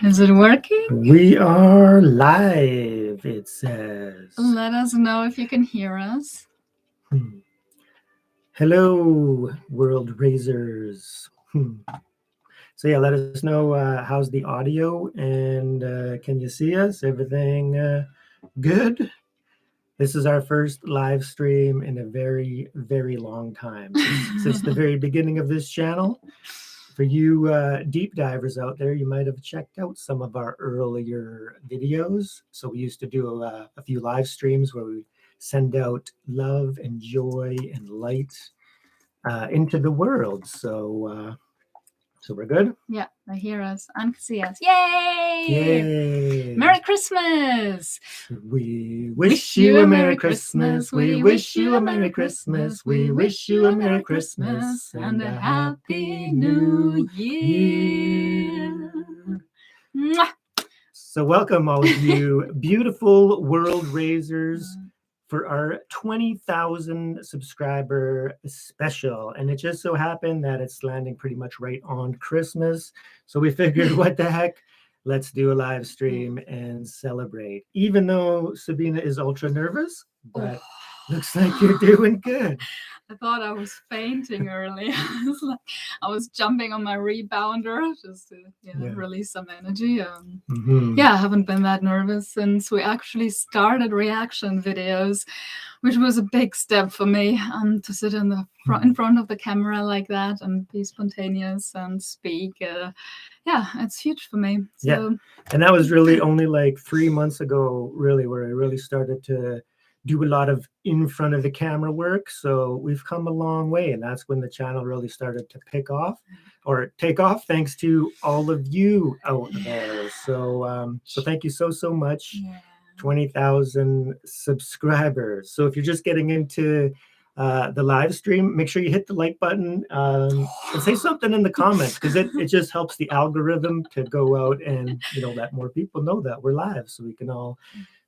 Is it working? We are live, it says. Let us know if you can hear us. Hello, world raisers. So yeah, let us know how's the audio and can you see us? Everything good? This is our first live stream in a very, very long time. Since the very beginning of this channel. For you deep divers out there, you might have checked out some of our earlier videos. So we used to do a few live streams where we send out love and joy and light into the world. So we're good? Yeah, they hear us and see us. Yay! Yay! Merry Christmas! We wish you a Merry Christmas. We wish you a Merry Christmas. We wish you a Merry Christmas and a Happy New Year. Mwah! So welcome all of you beautiful world raisers for our 20,000 subscriber special. And it just so happened that it's landing pretty much right on Christmas. So we figured, what the heck? Let's do a live stream and celebrate. Even though Sabina is ultra nervous, but looks like you're doing good. I thought I was fainting earlier. I was jumping on my rebounder just to release some energy. Yeah, I haven't been that nervous since we actually started reaction videos, which was a big step for me to sit in the in front of the camera like that and be spontaneous and speak. Yeah, it's huge for me. So, yeah, and that was really only like 3 months ago, really, where I really started to do a lot of in front of the camera work. So we've come a long way, and that's when the channel really started to take off, thanks to all of you out there. So thank you so much. 20,000 subscribers. So if you're just getting into the live stream, make sure you hit the like button and say something in the comments, because it just helps the algorithm to go out and let more people know that we're live, so we can all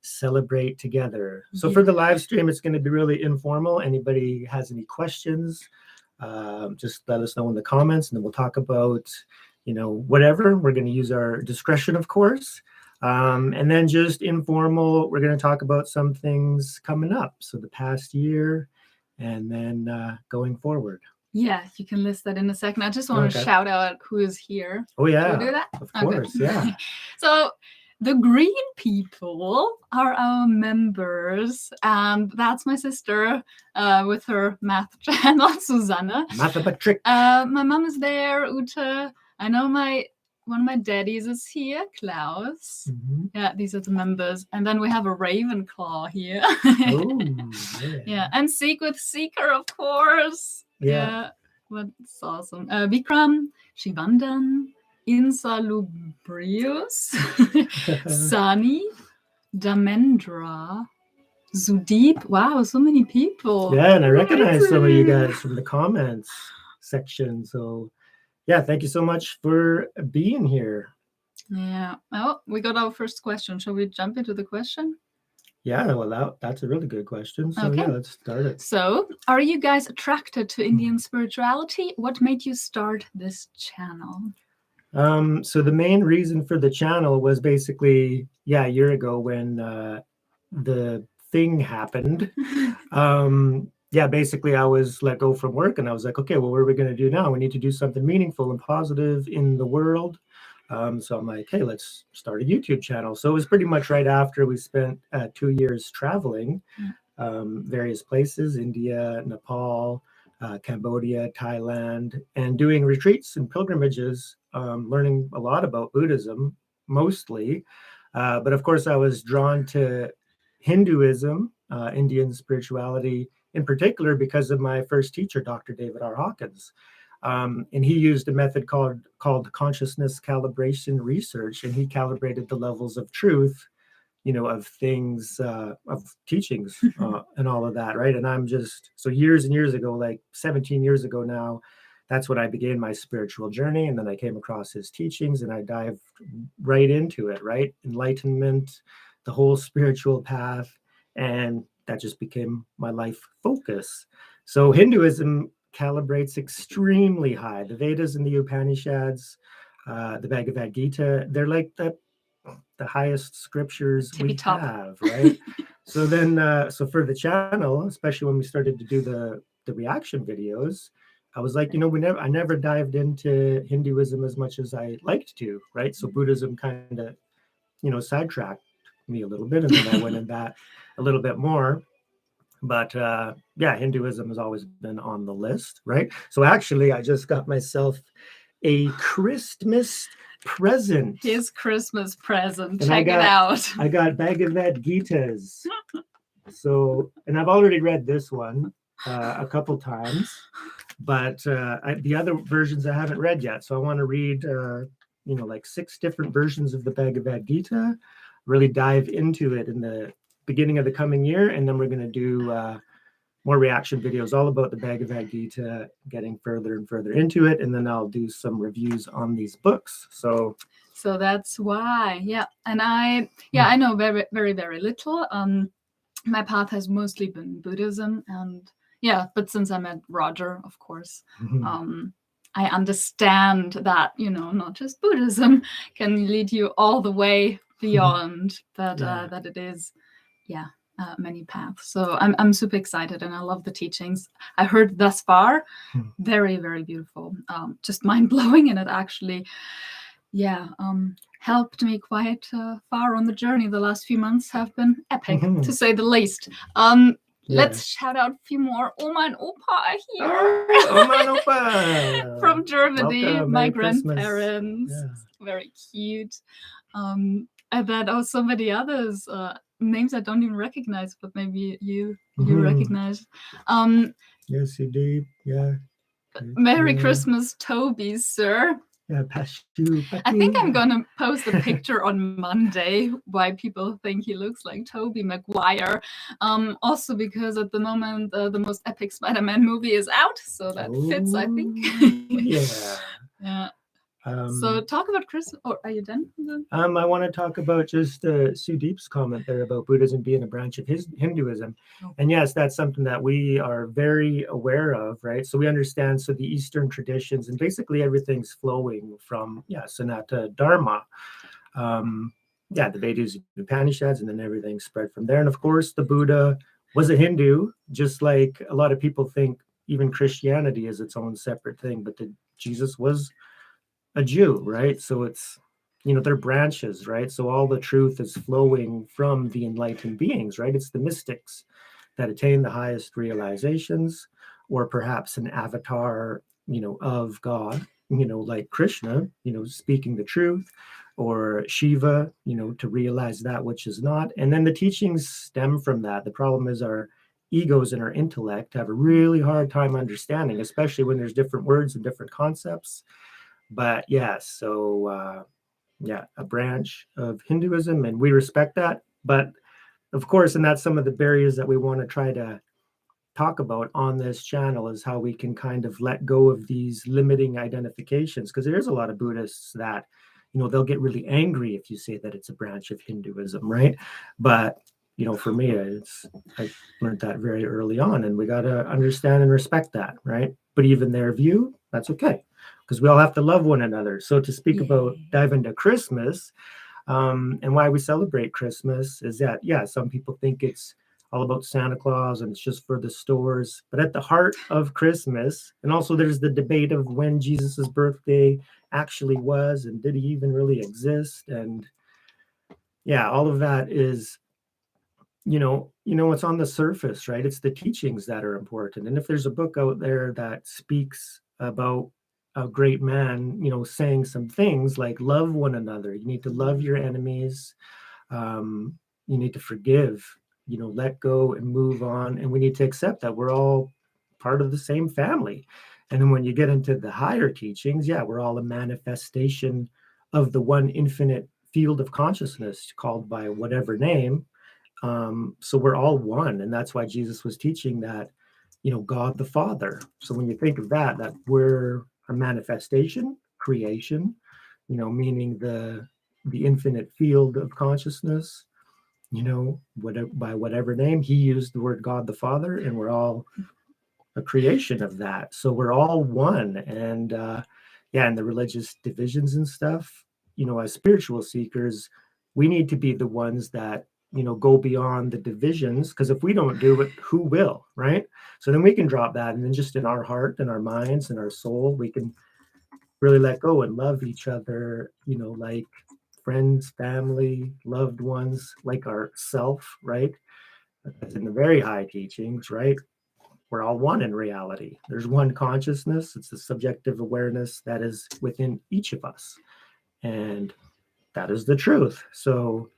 celebrate together. So for the live stream, it's going to be really informal. Anybody has any questions, just let us know in the comments, and then we'll talk about whatever. We're going to use our discretion, of course, and then just informal, we're going to talk about some things coming up, so the past year and then going forward. Yeah, you can list that in a second. I just want to shout out who is here. Oh yeah, can we do that? Of course. Yeah. So the green people are our members, and that's my sister with her math channel, Susanna. Mathematic. My mom is there, Ute. I know one of my daddies is here, Klaus. Yeah, these are the members. And then we have a Ravenclaw here. Yeah, and Seek with Seeker, of course. Yeah, that's awesome. Vikram, Shivandan, Insalubrius, Sunny, Damendra, Sudeep. Wow, so many people. Yeah, and I recognize some of you guys from the comments section. So yeah, thank you so much for being here. Yeah. Oh, we got our first question. Shall we jump into the question? Yeah, well, that's a really good question. So yeah, let's start it. So, are you guys attracted to Indian spirituality? What made you start this channel? So the main reason for the channel was basically, a year ago when the thing happened. Basically I was let go from work, and I was like, okay, well, what are we going to do now? We need to do something meaningful and positive in the world. So I'm like, hey, let's start a YouTube channel. So it was pretty much right after we spent 2 years traveling various places, India, Nepal, Cambodia, Thailand, and doing retreats and pilgrimages, learning a lot about Buddhism, mostly. But of course, I was drawn to Hinduism, Indian spirituality, in particular because of my first teacher, Dr. David R. Hawkins. And he used a method called consciousness calibration research, and he calibrated the levels of truth, of things, of teachings and all of that, right? And I'm just, so years and years ago, like 17 years ago now, that's when I began my spiritual journey. And then I came across his teachings and I dived right into it, right? Enlightenment, the whole spiritual path. And that just became my life focus. So Hinduism calibrates extremely high. The Vedas and the Upanishads the Bhagavad Gita. They're like the highest scriptures we Tippy-top. have, right? So then, so for the channel, especially when we started to do the reaction videos, I was like, I never dived into Hinduism as much as I liked to, right? So Buddhism kind of, sidetracked me a little bit, and then I went in that a little bit more. But yeah, Hinduism has always been on the list, right? So actually, I just got myself a Christmas present. His Christmas present. And Check it out. I got Bhagavad Gitas. So, and I've already read this one a couple times, but the other versions I haven't read yet. So I want to read, like 6 different versions of the Bhagavad Gita, really dive into it in the beginning of the coming year. And then we're going to do more reaction videos all about the Bhagavad Gita, getting further and further into it. And then I'll do some reviews on these books. So that's why. Yeah. And I know very, very, very little. My path has mostly been Buddhism, and but since I met Roger, of course, I understand that, not just Buddhism can lead you all the way beyond, but that it is, many paths. So I'm super excited, and I love the teachings I heard thus far. Very, very beautiful. Just mind-blowing, and it actually, helped me quite far on the journey. The last few months have been epic, to say the least. Let's shout out a few more. Oma and Opa are here. Oma and Opa! From Germany. Welcome. My Merry grandparents. Christmas. Very cute. And then so many others. Names I don't even recognize, but maybe you recognize. Yes, you do. Yeah. Merry Christmas, Toby, sir. Yeah, I think I'm gonna post a picture on Monday why people think he looks like Tobey Maguire. Also because at the moment the most epic Spider-Man movie is out, so that fits, I think. Yeah. So talk about Christmas. Or are you done? I want to talk about just Sudeep's comment there about Buddhism being a branch of Hinduism. And yes, that's something that we are very aware of, right? So we understand, the Eastern traditions, and basically everything's flowing from, Sanatana Dharma. The Vedas, Upanishads, and then everything spread from there. And of course, the Buddha was a Hindu, just like a lot of people think even Christianity is its own separate thing, but Jesus was a Jew, right? So it's, they're branches, right? So all the truth is flowing from the enlightened beings, right? It's the mystics that attain the highest realizations, or perhaps an avatar, of God, like Krishna, speaking the truth, or Shiva, to realize that which is not. And then the teachings stem from that. The problem is our egos and our intellect have a really hard time understanding, especially when there's different words and different concepts. But a branch of Hinduism, and we respect that. But of course, and that's some of the barriers that we want to try to talk about on this channel, is how we can kind of let go of these limiting identifications, because there's a lot of Buddhists that, they'll get really angry if you say that it's a branch of Hinduism, right? But for me, I learned that very early on, and we got to understand and respect that, right? But even their view, that's okay, because we all have to love one another. So to speak about, dive into Christmas, and why we celebrate Christmas is that, some people think it's all about Santa Claus and it's just for the stores. But at the heart of Christmas, and also there's the debate of when Jesus's birthday actually was, and did he even really exist? And all of that is, it's on the surface, right? It's the teachings that are important. And if there's a book out there that speaks about a great man, saying some things like love one another, you need to love your enemies, you need to forgive, let go and move on. And we need to accept that we're all part of the same family. And then when you get into the higher teachings, we're all a manifestation of the one infinite field of consciousness, called by whatever name. So we're all one. And that's why Jesus was teaching that, God the Father. So when you think of that we're a manifestation, creation, meaning the infinite field of consciousness, by whatever name, he used the word God the Father, and we're all a creation of that. So we're all one. And and the religious divisions and stuff, as spiritual seekers, we need to be the ones that, go beyond the divisions, because if we don't do it, who will, right? So then we can drop that, and then just in our heart and our minds and our soul, we can really let go and love each other, like friends, family, loved ones, like our self, right? That's in the very high teachings, right? We're all one in reality. There's one consciousness. It's the subjective awareness that is within each of us. And that is the truth. So,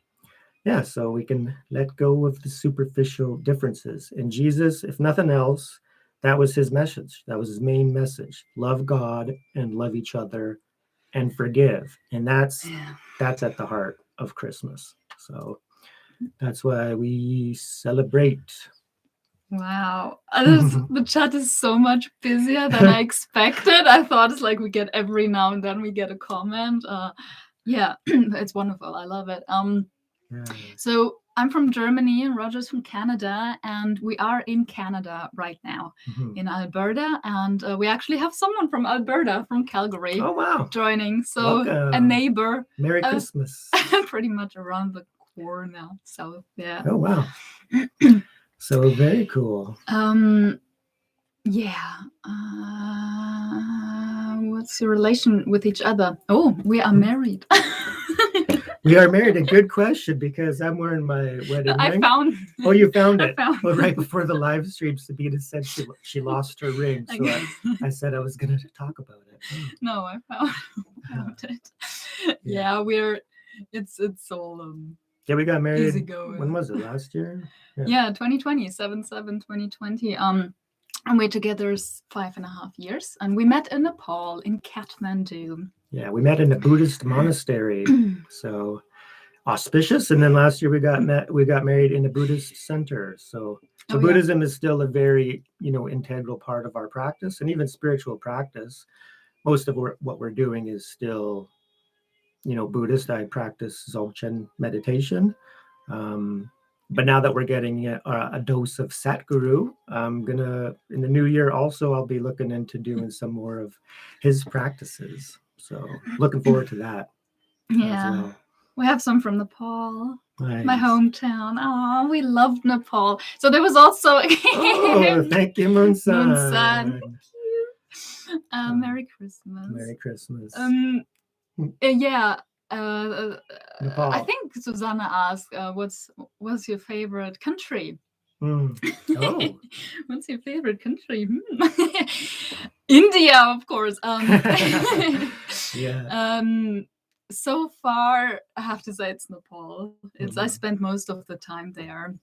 yeah, so we can let go of the superficial differences. And Jesus, if nothing else, that was his message. That was his main message. Love God and love each other and forgive. And that's at the heart of Christmas. So that's why we celebrate. Wow. The chat is so much busier than I expected. I thought it's like we get every now and then we get a comment. Yeah, it's wonderful. I love it. So I'm from Germany and Roger's from Canada, and we are in Canada right now, in Alberta, and we actually have someone from Alberta, from Calgary, joining. So welcome. A neighbor. Merry Christmas. Pretty much around the corner. So yeah. Oh wow. So very cool. Yeah. What's your relation with each other? Oh, we are married. We are married. A good question, because I'm wearing my wedding ring. Oh, you found it. Well, right before the live stream, Sabine said she lost her ring. So I said I was going to talk about it. No, I found it. Yeah, it's all yeah, we got married. Easy going. When was it? Last year? Yeah, 2020, 7/7/2020. And we're together 5.5 years, and we met in Nepal, in Kathmandu. Yeah, we met in a Buddhist monastery, so auspicious. And then last year we got married in a Buddhist center. So Buddhism is still a very integral part of our practice, and even spiritual practice. Most of what we're doing is still Buddhist. I practice Dzogchen meditation. But now that we're getting a dose of Sadhguru, I'm gonna, in the new year also, I'll be looking into doing some more of his practices. So looking forward to that. Yeah, as well. We have some from Nepal, nice. My hometown. Oh, we loved Nepal. So there was also thank you, Moonsan. Moonsan. Thank you. Merry Christmas. Merry Christmas. Yeah. Nepal. I think Susanna asked, what's your favorite country? Oh. What's your favorite country? India, of course. Yeah. So far, I have to say it's Nepal. I spent most of the time there.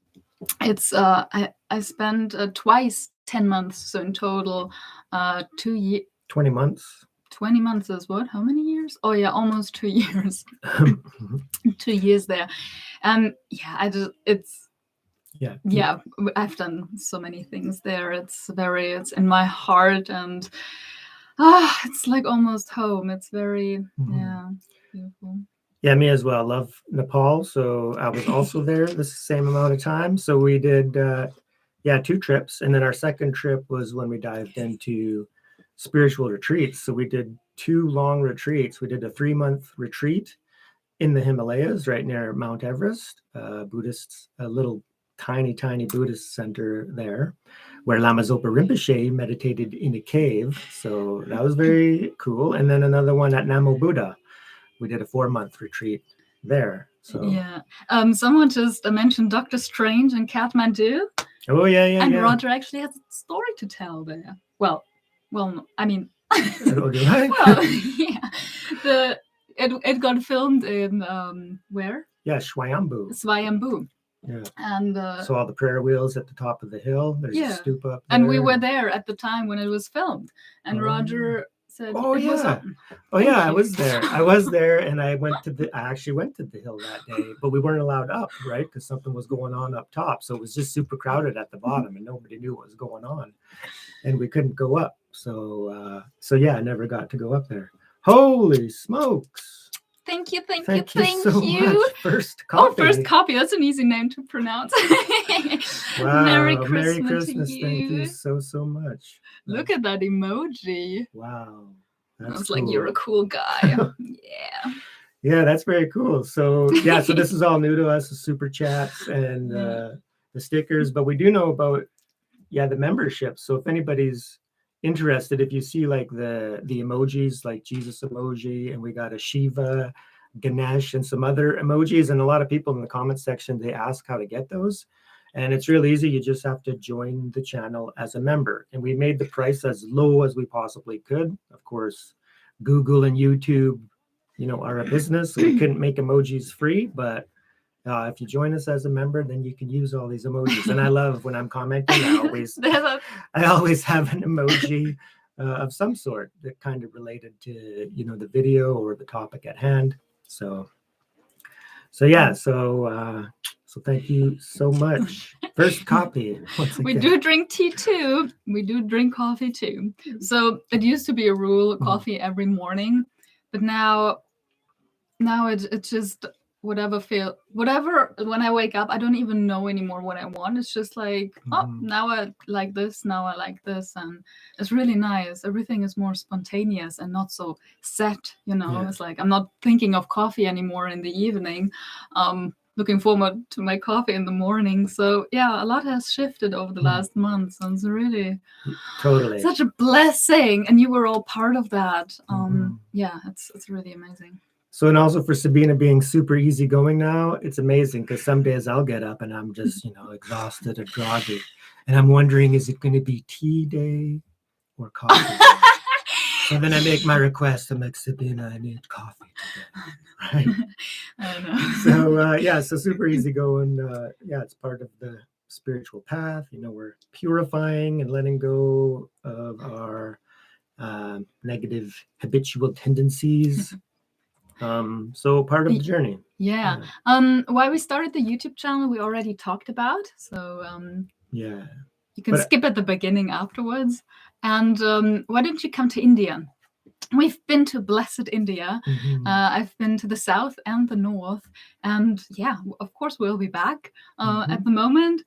It's I spent twice 10 months, so in total 2 years. 20 months. 20 months is what? How many years? Oh yeah, almost 2 years. 2 years there. Yeah, I've done so many things there. It's in my heart, and it's like almost home. It's very beautiful. Yeah, me as well. I love Nepal. So I was also there the same amount of time. So we did 2 trips, and then our second trip was when we dived into spiritual retreats. So we did 2 long retreats. We did a 3-month retreat in the Himalayas right near Mount Everest, a little tiny Buddhist center there, where Lama Zopa Rinpoche meditated in a cave. So that was very cool. And then another one at Namo Buddha. We did a 4-month retreat there. So yeah. Someone just mentioned Dr. Strange in Kathmandu. Oh yeah. And Roger actually has a story to tell there. Well, I mean, it got filmed in where? Yeah, Swayambhu. Yeah. And so all the prayer wheels at the top of the hill. There's a stupa up there. And we were there at the time when it was filmed. And Roger said, I was there, and I actually went to the hill that day, but we weren't allowed up, right? Because something was going on up top. So it was just super crowded at the bottom, and nobody knew what was going on, and we couldn't go up. So I never got to go up there. Holy smokes. Thank you so much. First copy. First copy. That's an easy name to pronounce. Wow. Merry Christmas to you. Thank you so much. Look at that emoji. Wow. I was like, you're a cool guy. Yeah. Yeah, that's very cool. So yeah, so this is all new to us, the super chats and the stickers, but we do know about the membership. So if anybody's interested, if you see like the emojis, like Jesus emoji, and we got a Shiva, Ganesh, and some other emojis, and a lot of people in the comment section, they ask how to get those. And it's real easy. You just have to join the channel as a member. And we made the price as low as we possibly could. Of course, Google and YouTube, are a business, so we couldn't make emojis free, but if you join us as a member, then you can use all these emojis. And I love when I'm commenting, I always have an emoji of some sort that kind of related to, the video or the topic at hand. So thank you so much. First copy. We do drink tea too. We do drink coffee too. So it used to be a rule, coffee every morning, but now it's just whatever when I wake up, I don't even know anymore what I want. It's just like, now I like this, now I like this, and it's really nice. Everything is more spontaneous and not so set, It's like I'm not thinking of coffee anymore in the evening. Looking forward to my coffee in the morning. So yeah, a lot has shifted over the last month, and it's really totally such a blessing, and you were all part of that. Yeah, it's really amazing. So, and also for Sabina being super easygoing now, it's amazing because some days I'll get up and I'm just, exhausted and groggy. And I'm wondering, is it going to be tea day or coffee day? So then I make my request. I'm like, Sabina, I need coffee today. Right? I know. So super easygoing. It's part of the spiritual path. We're purifying and letting go of our negative habitual tendencies. So part of the journey. Yeah. Why we started the YouTube channel, we already talked about. So you can skip at the beginning afterwards. And why didn't you come to India? We've been to blessed India. I've been to the south and the north. And yeah, of course, we'll be back. At the moment,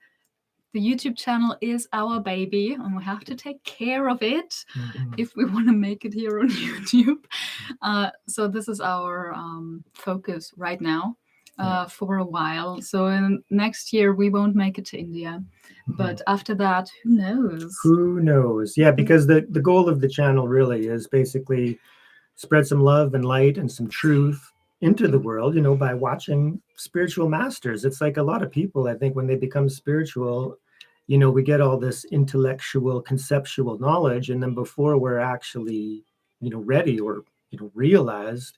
the YouTube channel is our baby, and we have to take care of it if we want to make it here on YouTube. So this is our focus right now for a while. So in next year, we won't make it to India. But after that, who knows? Who knows? Yeah, because the goal of the channel really is basically spread some love and light and some truth into the world, by watching spiritual masters. It's like a lot of people, I think, when they become spiritual, we get all this intellectual, conceptual knowledge, and then before we're actually, ready or, realized,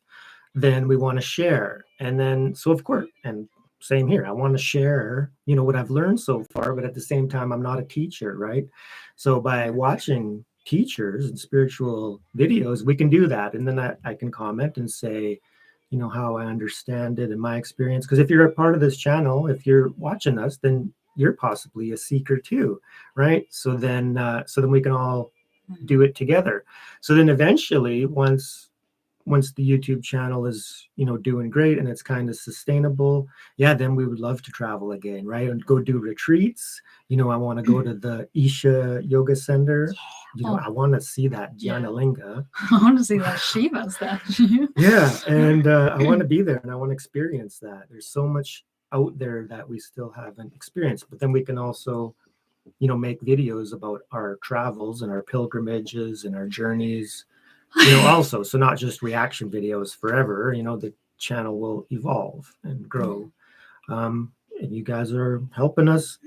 then we want to share. And then, so of course, and same here, I want to share, what I've learned so far, but at the same time, I'm not a teacher, right? So by watching teachers and spiritual videos, we can do that. And then I can comment and say, how I understand it and my experience. Because if you're a part of this channel, if you're watching us, then you're possibly a seeker too, right? So then we can all do it together. So then eventually, once the YouTube channel is, doing great and it's kind of sustainable, then we would love to travel again, right? And go do retreats. I want to go to the 𝐬𝐤𝐤 Yoga Center. I want to see that Jnana Linga. I want to see that Shiva statue. And I want to be there and I want to experience that. There's so much out there that we still haven't experienced, but then we can also, make videos about our travels and our pilgrimages and our journeys, also. So not just reaction videos forever, the channel will evolve and grow. And you guys are helping us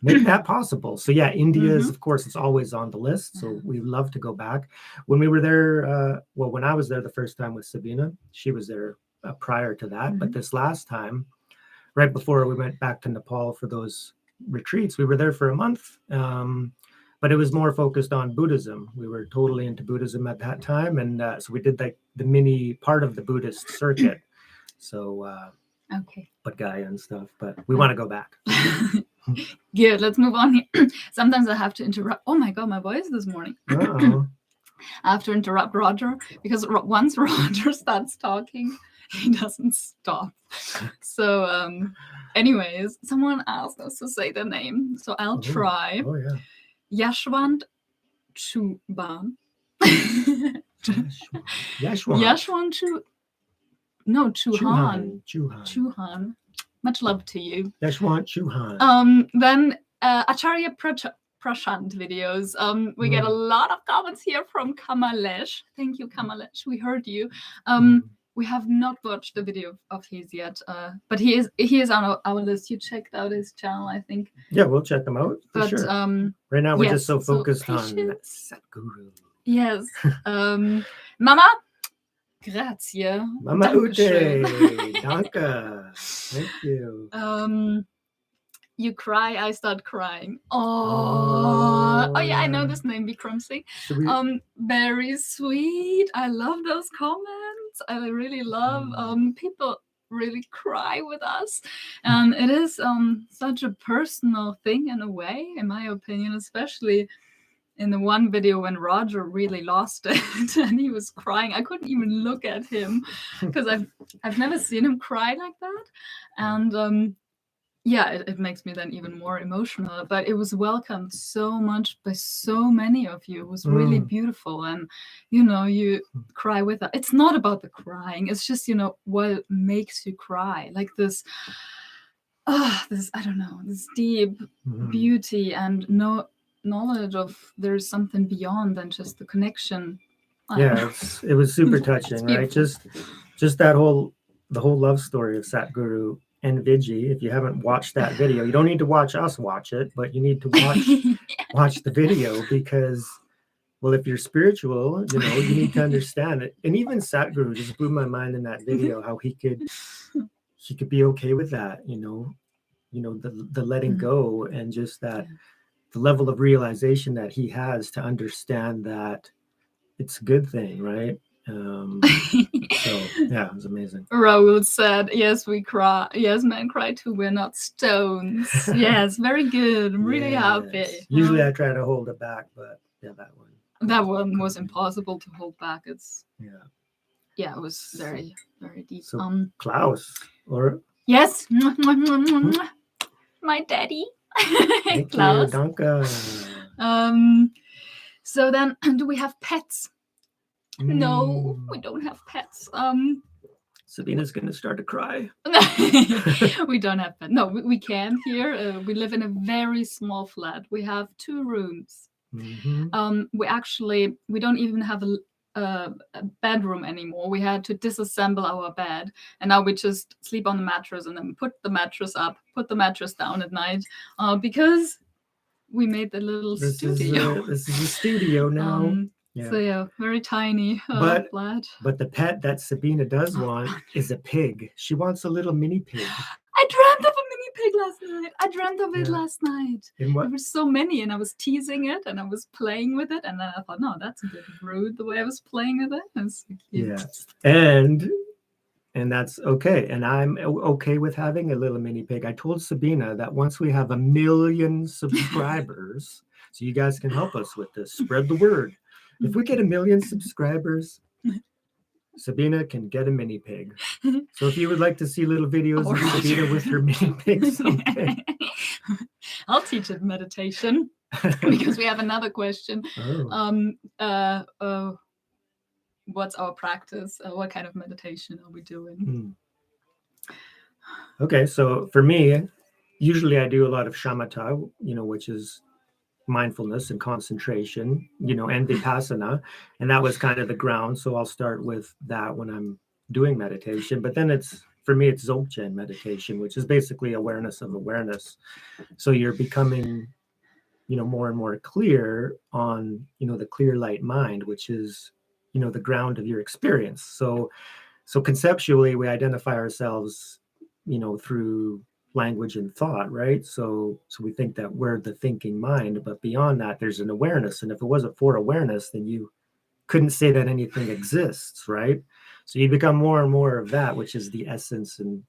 make that possible. So India is, of course, it's always on the list. So we love to go back. When we were there, when I was there the first time with Sabina, she was there prior to that. But this last time, right before we went back to Nepal for those retreats, we were there for a month. But it was more focused on Buddhism. We were totally into Buddhism at that time. And so we did like the mini part of the Buddhist circuit. So, but Gaia and stuff, but we want to go back. Good, let's move on here. Sometimes I have to interrupt. Oh my God, my voice this morning. I have to interrupt Roger because once Roger starts talking, he doesn't stop. So anyways, someone asked us to say the name, so I'll try. Yashwant Chuban. 𝐤𝐤𝐤𝐻𝐿. Much love to you. 𝐤𝐤𝐻𝐿. Then Acharya Prashant videos. We get a lot of comments here from Kamalesh. Thank you, Kamalesh. We heard you. We have not watched the video of his yet, but he is on our list. You checked out his channel, I think. Yeah, we'll check them out for sure. Right now, we're just so focused on Sadhguru. Yes. Mama, grazie. Mama Ute, danke. Thank you. You cry, I start crying. Oh yeah, I know this name, Bikram Singh. Very sweet. I love those comments. I really love people really cry with us, and it is such a personal thing in a way, in my opinion, especially in the one video when Roger really lost it and he was crying. I couldn't even look at him because I've never seen him cry like that, and yeah, it makes me then even more emotional, but it was welcomed so much by so many of you. It was really beautiful, and you cry with it. It's not about the crying, it's just what makes you cry, like this I don't know, this deep beauty and knowledge of there's something beyond than just the connection. Yeah, it was super touching, right? Just the whole love story of Sadhguru and Vijay. If you haven't watched that video, you don't need to watch us watch it, but you need to watch the video, because, well, if you're spiritual, you need to understand it. And even Sadhguru just blew my mind in that video, how he could be okay with that, the letting go, and just that the level of realization that he has to understand that it's a good thing, right? So yeah, it was amazing. Raoul said, yes, we cry. Yes, men cry too. We're not stones. Yes, very good. I'm really happy. Usually I try to hold it back, but yeah, that one was impossible to hold back. It's it was very, very deep. So Klaus, or yes, my daddy. Thank Klaus. You, danke. So then, do we have pets? No, we don't have pets. Sabina's gonna start to cry. We don't have pets. No, we can here. We live in a very small flat. We have 2 rooms. We don't even have a bedroom anymore. We had to disassemble our bed, and now we just sleep on the mattress and then put the mattress up, put the mattress down at night, because we made the little studio. This is a studio now. So yeah, very tiny flat. But the pet that Sabina does want is a pig. She wants a little mini pig. I dreamt of a mini pig last night. I dreamt of it last night. There were so many, and I was teasing it, and I was playing with it, and then I thought, no, that's a bit rude the way I was playing with it. It's so cute. Yeah, and that's okay. And I'm okay with having a little mini pig. I told Sabina that once we have 1 million subscribers, so you guys can help us with this, spread the word. If we get 1 million subscribers, Sabina can get a mini pig. So if you would like to see little videos of Sabina with her mini pig someday, I'll teach it meditation, because we have another question. What's our practice? What kind of meditation are we doing? Okay, so for me, usually I do a lot of shamatha, which is mindfulness and concentration, and vipassana, and that was kind of the ground. So I'll start with that when I'm doing meditation. But then for me it's Dzogchen meditation, which is basically awareness of awareness. So you're becoming more and more clear on the clear light mind, which is the ground of your experience. So conceptually we identify ourselves through language and thought, right? So we think that we're the thinking mind, but beyond that there's an awareness, and if it wasn't for awareness, then you couldn't say that anything exists, right? So you become more and more of that, which is the essence and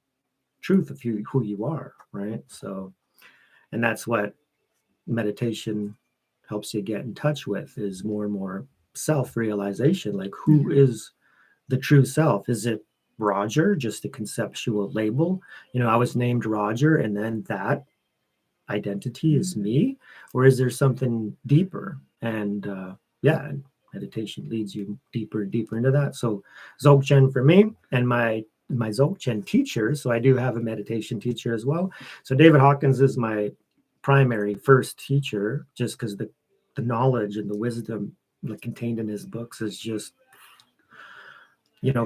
truth of who you are, right? So, and that's what meditation helps you get in touch with, is more and more self-realization. Like, who is the true self? Is it Roger, just a conceptual label? I was named Roger, and then that identity is me, or is there something deeper? And meditation leads you deeper and deeper into that. So 𝐒𝐲𝐻 for me, and my 𝐒𝐲𝐻 teacher. So I do have a meditation teacher as well. So David Hawkins is my primary first teacher, just because the knowledge and the wisdom contained in his books is just,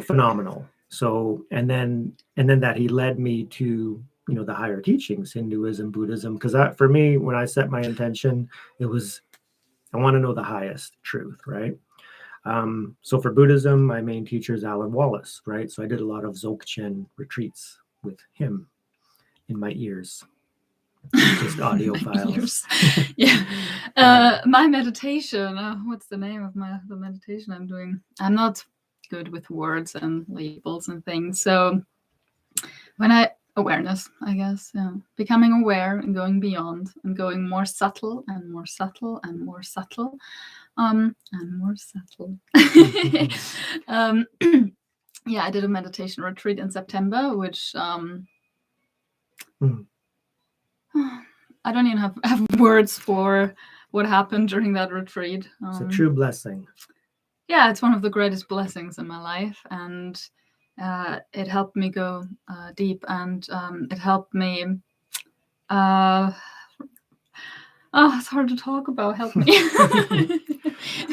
phenomenal. So, and then that he led me to, the higher teachings, Hinduism, Buddhism, because for me, when I set my intention, it was, I want to know the highest truth, right? So for Buddhism, my main teacher is Alan Wallace, right? So I did a lot of Dzogchen retreats with him in my ears, just audio files. Yeah. My meditation, what's the name of the meditation I'm doing? I'm not good with words and labels and things. So awareness, I guess, becoming aware and going beyond and going more subtle and more subtle and more subtle. And more subtle. Yeah, I did a meditation retreat in September, which I don't even have words for what happened during that retreat. It's a true blessing. Yeah, it's one of the greatest blessings in my life, and it helped me go deep, and it helped me. It's hard to talk about. Help me.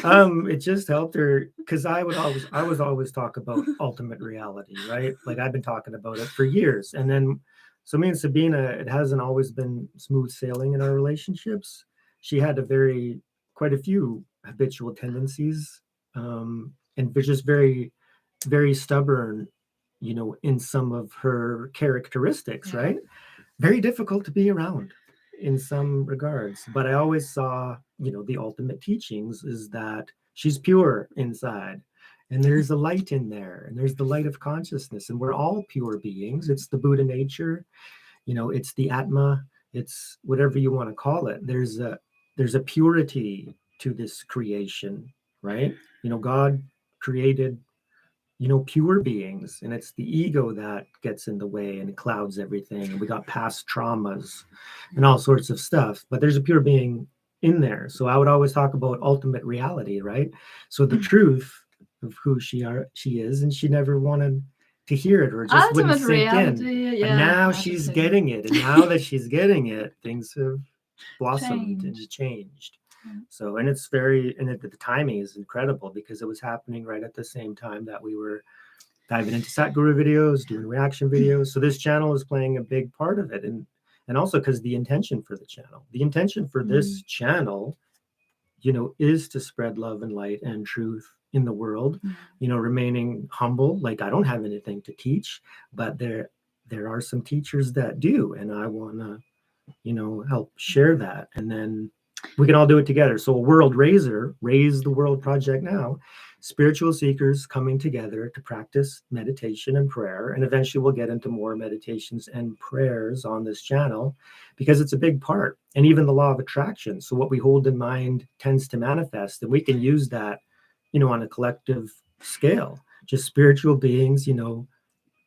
It just helped her, because I was always talk about ultimate reality, right? Like I've been talking about it for years, and then so me and Sabine, it hasn't always been smooth sailing in our relationships. She had quite a few habitual tendencies, and just very, very stubborn, in some of her characteristics, right? Very difficult to be around in some regards, but I always saw, the ultimate teachings is that she's pure inside, and there's a light in there, and there's the light of consciousness, and we're all pure beings. It's the Buddha nature, it's the Atma, it's whatever you want to call it. There's a purity to this creation, right? God created, pure beings, and it's the ego that gets in the way and clouds everything. And we got past traumas and all sorts of stuff, but there's a pure being in there. So I would always talk about ultimate reality, right? So the truth of who she is, and she never wanted to hear it, or just ultimate wouldn't sink reality, in. Yeah, and now she's getting it, and now that she's getting it, things have blossomed and changed. So, and the timing is incredible, because it was happening right at the same time that we were diving into Sadhguru videos, doing reaction videos. So this channel is playing a big part of it. And also because the intention for this channel, is to spread love and light and truth in the world, remaining humble. Like I don't have anything to teach, but there are some teachers that do. And I want to, help share that. And then we can all do it together. So a world raiser, Raise the World Project now, spiritual seekers coming together to practice meditation and prayer. And eventually we'll get into more meditations and prayers on this channel, because it's a big part. And even the law of attraction. So what we hold in mind tends to manifest, and we can use that, on a collective scale, just spiritual beings,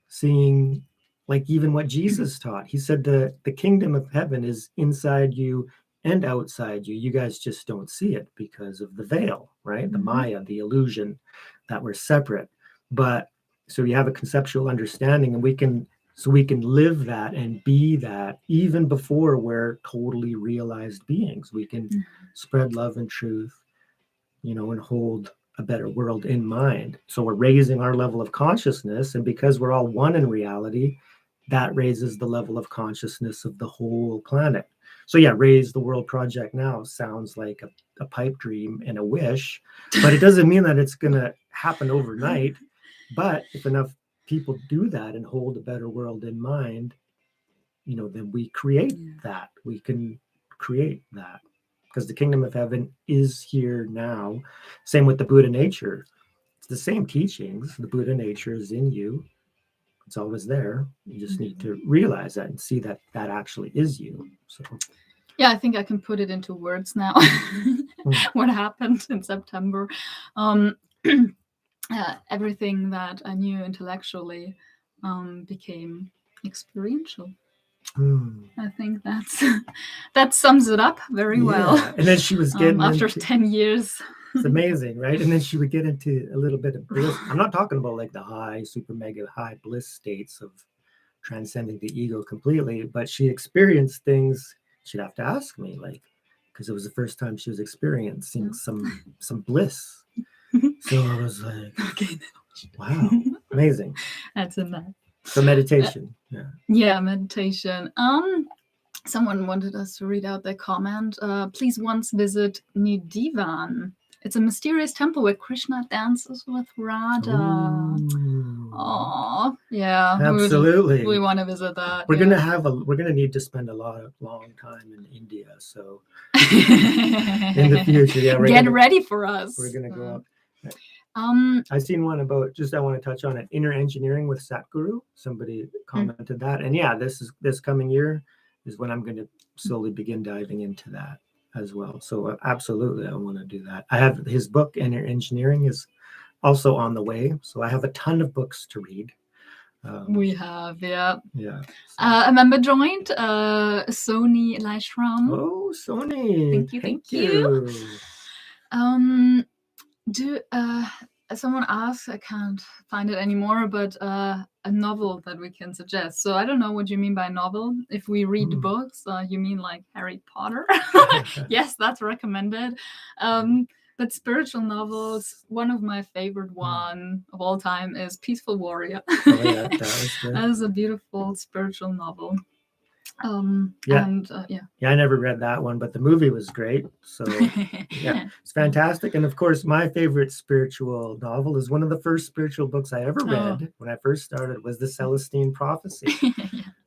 seeing, like even what Jesus taught. He said the kingdom of heaven is inside you and outside you. You guys just don't see it because of the veil, right? The Maya, the illusion that we're separate. But so you have a conceptual understanding, and we can live that and be that even before we're totally realized beings. We can spread love and truth, and hold a better world in mind. So we're raising our level of consciousness, and because we're all one in reality, that raises the level of consciousness of the whole planet. So yeah, Raise the World Project now sounds like a pipe dream and a wish, but it doesn't mean that it's going to happen overnight. But if enough people do that and hold a better world in mind, then we create that. We can create that, because the kingdom of heaven is here now. Same with the Buddha nature. It's the same teachings. The Buddha nature is in you. It's always there. You just need to realize that and see that that actually is you. So yeah, I think I can put it into words now. What happened in September. Everything that I knew intellectually became experiential. I think that sums it up very well. And then she was getting after 10 years. It's amazing, right? And then she would get into a little bit of bliss. I'm not talking about like the high, super mega high bliss states of transcending the ego completely, but she experienced things. She'd have to ask me, like, because it was the first time she was experiencing some bliss. So I was like, Okay. wow, amazing. That's enough. So meditation. Yeah, meditation. Someone wanted us to read out their comment. Please once visit Nidivan. It's a mysterious temple where Krishna dances with Radha. Oh, yeah. Absolutely. We want to visit that. We're gonna need to spend a long time in India. So in the future, get ready for us. We're gonna go up. I seen one about I want to touch on it. Inner engineering with Sadhguru. Somebody commented that, and this coming year is when I'm going to slowly begin diving into that as well. So absolutely, I want to do that. I have his book, Inner Engineering, is also on the way. So I have a ton of books to read. We have, yeah. So. A member joined, Sony Lashram. Oh, Sony. Thank you. Someone asked, I can't find it anymore, but a novel that we can suggest. So I don't know what you mean by novel. If we read books, you mean like Harry Potter? Yes, that's recommended. But spiritual novels, one of my favorite one of all time is Peaceful Warrior. That is a beautiful spiritual novel. I never read that one, but the movie was great. So it's fantastic. And of course, my favorite spiritual novel is one of the first spiritual books I ever read when I first started was the 𝐶ELESTINE Prophecy.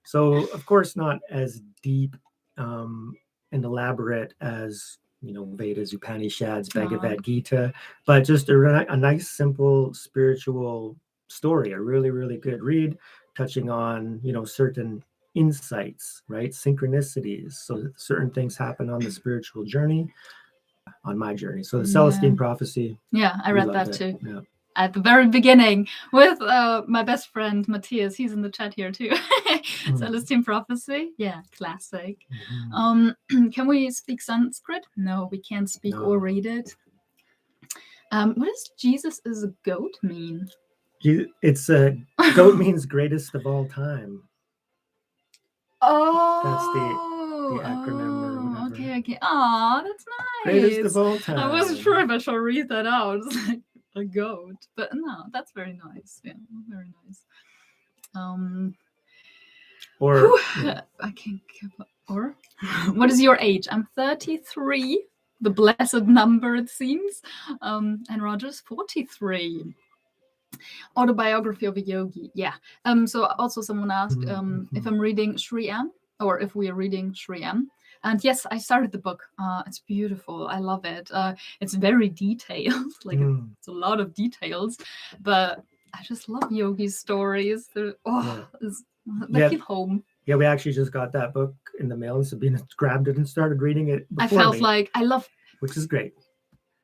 So of course, not as deep and elaborate as Vedas, Upanishads, Bhagavad Gita, but just a nice, simple spiritual story. A really, really good read, touching on certain insights, right? Synchronicities. So certain things happen on the spiritual journey, on my journey. So the 𝐶ELESTINE Prophecy. Yeah, I read that too. Yeah. At the very beginning with my best friend Matthias. He's in the chat here too. 𝐶ELESTINE Prophecy. Yeah, classic. Can we speak Sanskrit? No, we can't speak or read it. What does Jesus is a goat mean? It's a goat means greatest of all time. Oh, that's the acronym or whatever. Okay. Oh, that's nice. Greatest of all time. I wasn't sure if I should read that out. It's like a goat, but no, that's very nice. Yeah, very nice. I can't give up. Or what is your age? I'm 33. The blessed number, it seems. And Roger's 43. Autobiography of a yogi. Yeah. So also someone asked if I'm reading Sri M or if we are reading Sri M. And yes, I started the book. It's beautiful. I love it. It's very detailed. It's a lot of details, but I just love yogi's stories. They feel home. Yeah, we actually just got that book in the mail, and Sabine grabbed it and started reading it. I felt like I love, which is great.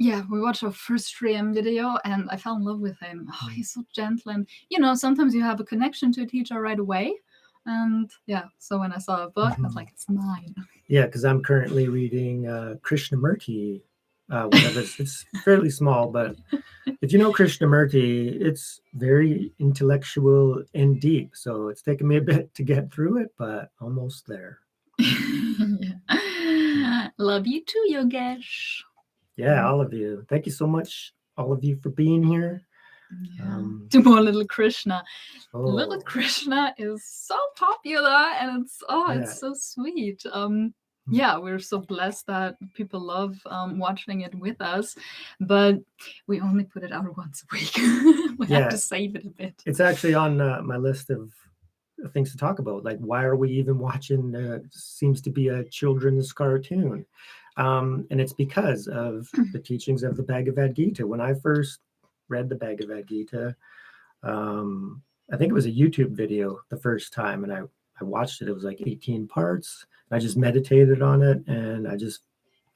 Yeah, we watched our first Sri M video and I fell in love with him. Oh, he's so gentle. And, sometimes you have a connection to a teacher right away. And so when I saw a book, I was like, it's mine. Yeah, because I'm currently reading Krishnamurti. It's fairly small, but if you know Krishnamurti, it's very intellectual and deep. So it's taken me a bit to get through it, but almost there. Love you too, Yogesh. Yeah, all of you. Thank you so much, all of you, for being here. Yeah. Do more Little Krishna. Little Krishna is so popular, and it's so sweet. We're so blessed that people love watching it with us, but we only put it out once a week. We have to save it a bit. It's actually on my list of things to talk about. Like, why are we even watching? Seems to be a children's cartoon. And it's because of the teachings of the Bhagavad Gita. When I first read the Bhagavad Gita, I think it was a YouTube video the first time, and I watched it. It was like 18 parts. I just meditated on it, and I just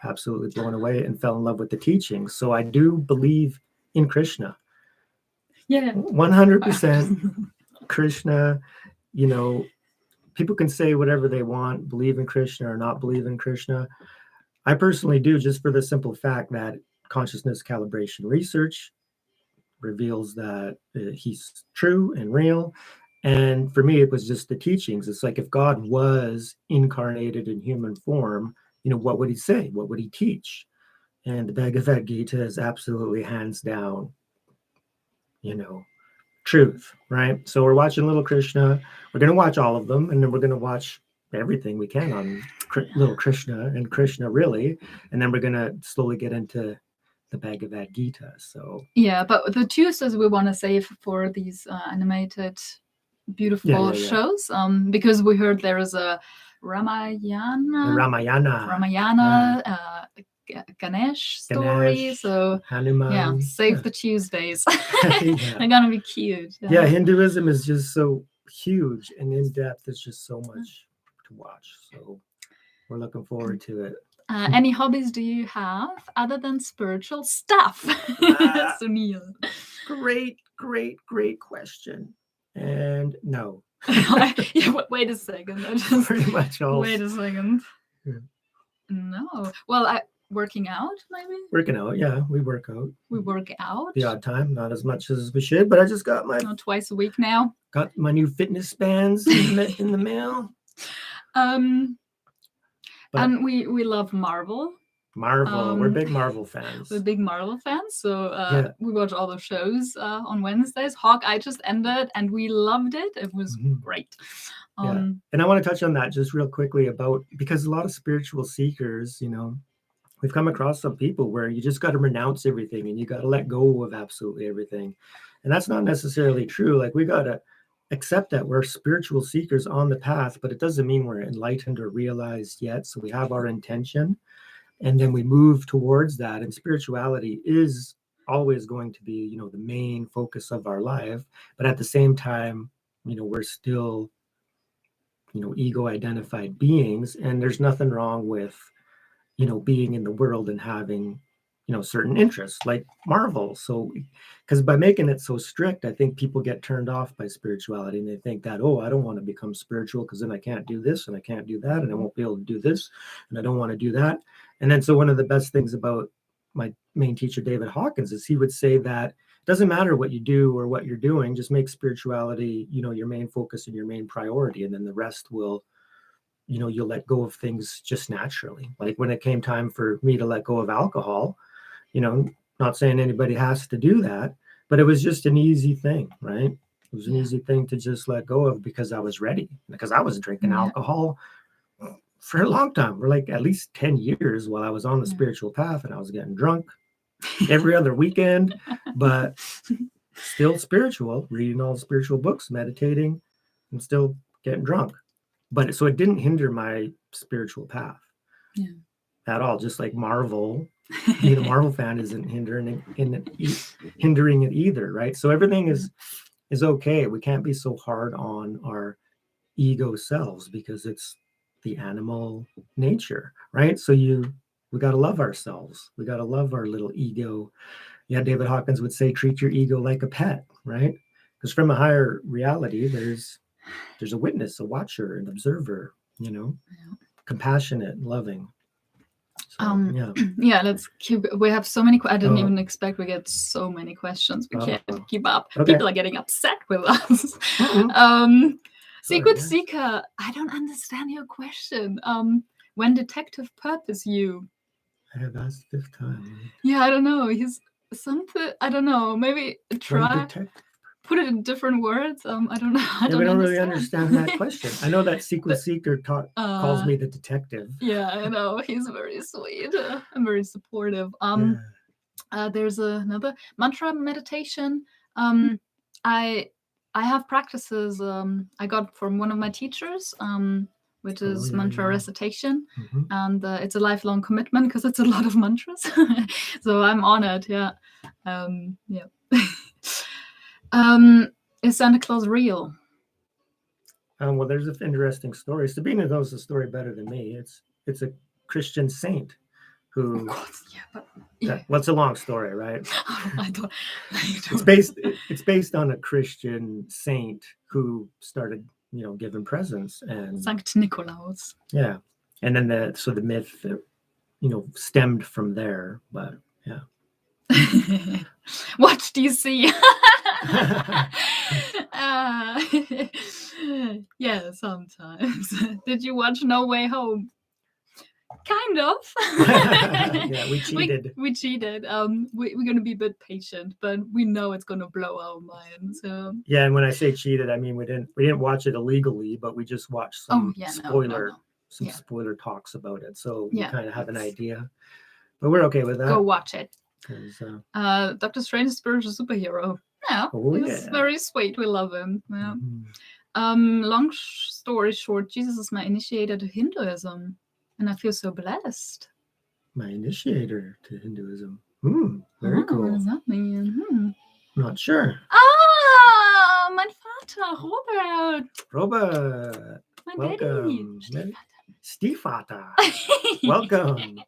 absolutely blown away and fell in love with the teachings. So I do believe in Krishna. Yeah, 100% Krishna. People can say whatever they want, believe in Krishna or not believe in Krishna. I personally do, just for the simple fact that consciousness calibration research reveals that he's true and real. And for me, it was just the teachings. It's like if God was incarnated in human form, what would he say? What would he teach? And the Bhagavad Gita is absolutely hands down, truth, right? So we're watching Little Krishna. We're going to watch all of them, and then we're going to watch everything we can on Little Krishna and Krishna, really. And then we're going to slowly get into the Bhagavad Gita. So yeah, but the Tuesdays we want to save for these animated, beautiful shows, because we heard there is a Ramayana, Ganesh story. So Hanuman, save the Tuesdays. They're gonna be cute. Yeah, Hinduism is just so huge and in depth. There's just so much to watch. So we're looking forward to it. Any hobbies do you have other than spiritual stuff? Sunil. Great question. And no. Wait a second. Pretty much all. Wait a second. Yeah. No. Well, working out, maybe? Working out, yeah. We work out. We work out? The odd time, not as much as we should, but I just got my... twice a week now. Got my new fitness bands in the mail. And we love Marvel. We're big Marvel fans. We're big Marvel fans, so we watch all the shows on Wednesdays. Hawkeye just ended, and we loved it. It was great. And I want to touch on that just real quickly because a lot of spiritual seekers, we've come across some people where you just got to renounce everything and you got to let go of absolutely everything. And that's not necessarily true. Like, we got to accept that we're spiritual seekers on the path, but it doesn't mean we're enlightened or realized yet. So we have our intention. And then we move towards that. And spirituality is always going to be, the main focus of our life. But at the same time, we're still, ego identified beings. And there's nothing wrong with, being in the world and having, certain interests like Marvel. So, because by making it so strict, I think people get turned off by spirituality, and they think that, I don't want to become spiritual because then I can't do this and I can't do that, and I won't be able to do this, and I don't want to do that. And then so one of the best things about my main teacher, David Hawkins, is he would say that it doesn't matter what you do or what you're doing, just make spirituality, your main focus and your main priority, and then the rest will, you'll let go of things just naturally. Like when it came time for me to let go of alcohol, not saying anybody has to do that, but it was just an easy thing, right? It was an easy thing to just let go of because I was ready, because I was drinking alcohol for a long time, for like at least 10 years while I was on the spiritual path, and I was getting drunk every other weekend, but still spiritual, reading all the spiritual books, meditating, and still getting drunk. But so it didn't hinder my spiritual path at all, just like Marvel. Being a Marvel fan isn't hindering it either, right? So everything is okay. We can't be so hard on our ego selves because it's the animal nature, right? So we got to love ourselves. We got to love our little ego. Yeah, David Hawkins would say, treat your ego like a pet, right? Because from a higher reality, there's a witness, a watcher, an observer, compassionate, loving. So, let's keep. We have so many. I didn't even expect we get so many questions. We can't keep up. Okay. People are getting upset with us. Secret Seeker, I don't understand your question. When detective purpose you? I have asked this time. Yeah, I don't know. He's something. I don't know. Maybe try. Put it in different words. I don't know. We don't really understand that question. I know that Secret Seeker calls me the detective. Yeah, I know. He's very sweet and very supportive. There's another mantra meditation. I have practices I got from one of my teachers, which is mantra recitation, and it's a lifelong commitment because it's a lot of mantras. So I'm honored. Yeah. Is Santa Claus real? Well, there's an interesting story. Sabine knows the story better than me. It's a Christian saint who. What's a long story, right? I don't. It's based on a Christian saint who started, giving presents, and Saint Nicholas. Yeah, and then the myth, stemmed from there. But yeah. Watch DC. Yeah, sometimes. Did you watch No Way Home? Kind of. Yeah, we cheated. We cheated. We're gonna be a bit patient, but we know it's gonna blow our minds. So. Yeah, and when I say cheated, I mean we didn't watch it illegally, but we just watched some spoiler talks about it, so we kind of have an idea. But we're okay with that. Go watch it. Doctor Strange is spiritual superhero. Yeah, he's very sweet. We love him. Yeah. Long story short, Jesus is my initiator to Hinduism, and I feel so blessed. My initiator to Hinduism. Very cool. What does that mean? Not sure. Mein Vater, Robert. My welcome. Daddy. Stiefvater. Welcome.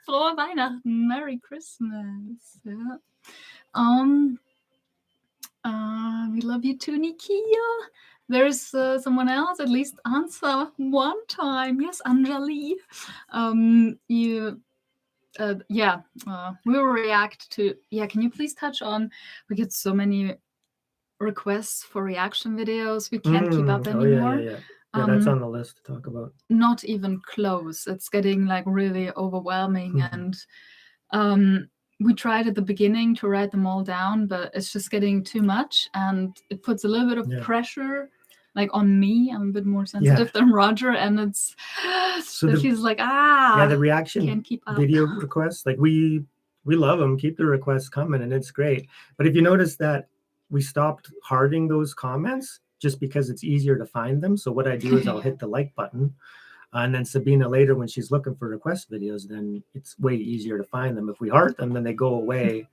Frohe Weihnachten. Merry Christmas. Yeah. We love you too, Nikia. There's someone else, at least answer one time. Yes, Anjali. We will react to, can you please touch on, we get so many requests for reaction videos. We can't keep up anymore. Yeah, that's on the list to talk about. Not even close. It's getting like really overwhelming. And we tried at the beginning to write them all down, but it's just getting too much. And it puts a little bit of pressure like on me. I'm a bit more sensitive than Roger. And it's, he's like, the reaction can't keep up. Video requests, like we love them. Keep the requests coming and it's great. But if you notice that we stopped hearting those comments, just because it's easier to find them. So what I do is I'll hit the like button, and then Sabina later, when she's looking for request videos, then it's way easier to find them. If we heart them, then they go away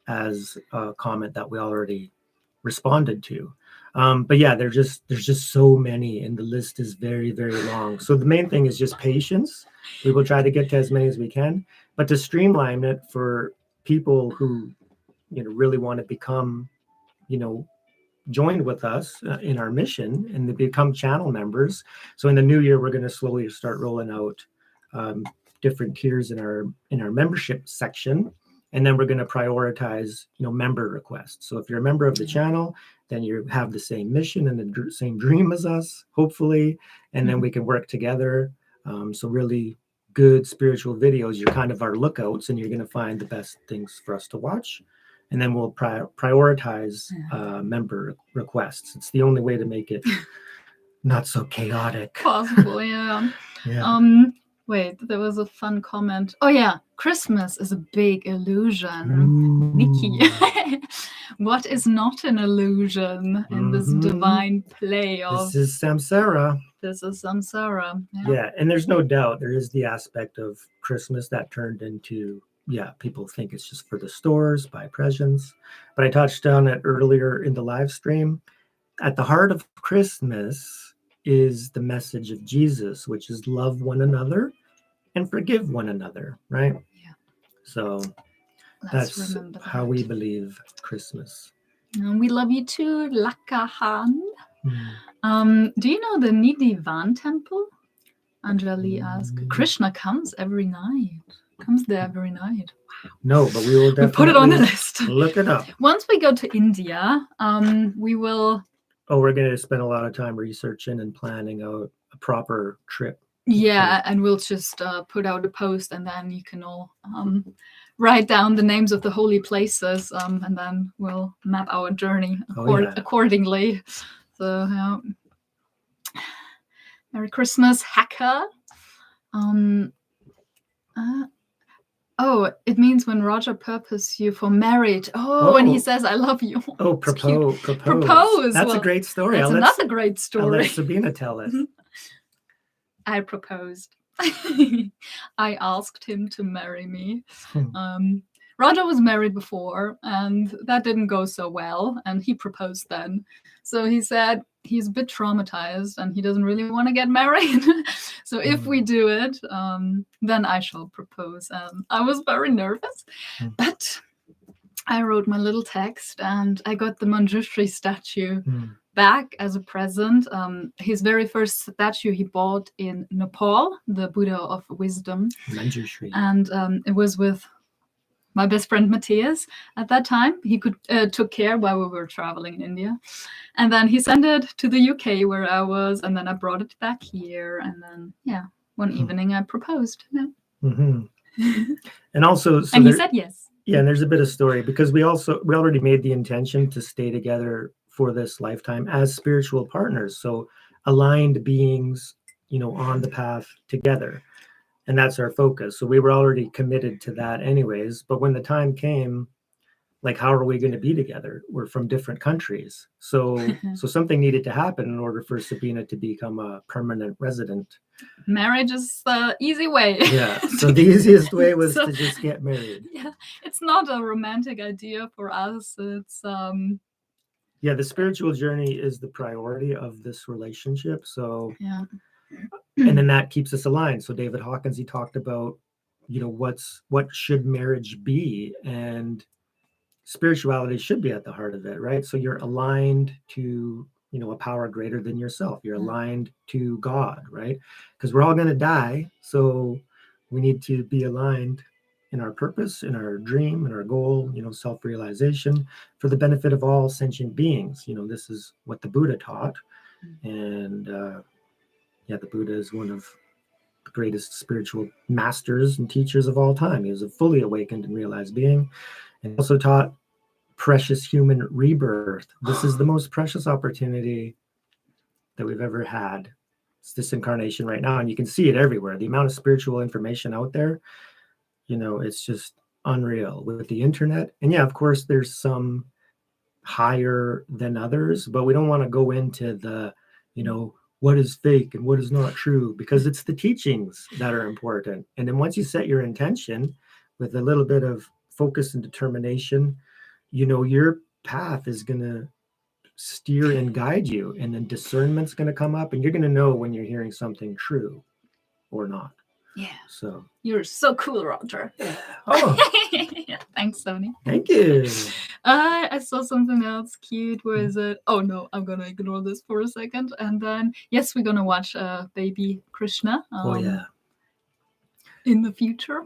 as a comment that we already responded to. But yeah, there's just so many, and the list is very, very long. So the main thing is just patience. We will try to get to as many as we can, but to streamline it for people who, really want to become, joined with us in our mission and they become channel members. So in the new year, we're going to slowly start rolling out different tiers in our membership section. And then we're going to prioritize, member requests. So if you're a member of the channel, then you have the same mission and the same dream as us, hopefully. And then we can work together. So really good spiritual videos, you're kind of our lookouts, and you're going to find the best things for us to watch. And then we'll prioritize member requests. It's the only way to make it not so chaotic. Possible, yeah. Wait, there was a fun comment. Oh yeah, Christmas is a big illusion. Nikki, what is not an illusion in this divine play of? This is samsara. This is samsara. Yeah, and there's no doubt there is the aspect of Christmas that turned into, people think it's just for the stores, buy presents. But I touched on it earlier in the live stream. At the heart of Christmas is the message of Jesus, which is love one another and forgive one another, right? Yeah. So that's how we believe Christmas. And we love you too, Lakahan. Do you know the Nidhivan temple? Anjali asked. Krishna comes every night. Comes there every night. Wow. No, but we will definitely put it on the list. Look it up. Once we go to India, we will. Oh, we're going to spend a lot of time researching and planning out a proper trip. Yeah, and we'll just put out a post, and then you can all write down the names of the holy places, and then we'll map our journey accordingly. So, Merry Christmas, hacker. It means when Roger purposes you for marriage. When he says, I love you. Oh, propose. That's a great story. That's another great story. I'll let Sabina tell it. I proposed. I asked him to marry me. Roger was married before, and that didn't go so well, and he proposed then. So he said he's a bit traumatized, and he doesn't really want to get married. So if we do it, then I shall propose. I was very nervous, but I wrote my little text, and I got the Manjushri statue back as a present. His very first statue he bought in Nepal, the Buddha of Wisdom. Manjushri. And it was with my best friend Matthias at that time. He took care while we were traveling in India. And then he sent it to the UK where I was, and then I brought it back here. And then, one evening I proposed. Yeah. And also, and he said yes. Yeah, and there's a bit of story because we already made the intention to stay together for this lifetime as spiritual partners. So aligned beings, on the path together. And that's our focus. So we were already committed to that anyways. But when the time came, like, how are we going to be together? We're from different countries. So something needed to happen in order for Sabina to become a permanent resident. Marriage is the easy way. Yeah. So the easiest way was to just get married. Yeah. It's not a romantic idea for us. It's yeah, the spiritual journey is the priority of this relationship. So and then that keeps us aligned. So David Hawkins, he talked about, what should marriage be, and spirituality should be at the heart of it, right? So you're aligned to, a power greater than yourself. You're aligned to God, right? Because we're all going to die. So we need to be aligned in our purpose, in our dream, in our goal, self-realization for the benefit of all sentient beings. This is what the Buddha taught. And the Buddha is one of the greatest spiritual masters and teachers of all time. He was a fully awakened and realized being, and also taught precious human rebirth. This is the most precious opportunity that we've ever had. It's this incarnation right now, and you can see it everywhere. The amount of spiritual information out there, it's just unreal with the internet. And of course, there's some higher than others, but we don't want to go into the, what is fake and what is not true, because it's the teachings that are important. And then once you set your intention with a little bit of focus and determination, your path is going to steer and guide you, and then discernment's going to come up, and you're going to know when you're hearing something true or not. Yeah. So you're so cool, Roger. Oh, thanks, Sony. Thank you. I saw something else cute. Where is it? Oh no, I'm gonna ignore this for a second. And then yes, we're gonna watch baby Krishna. In the future.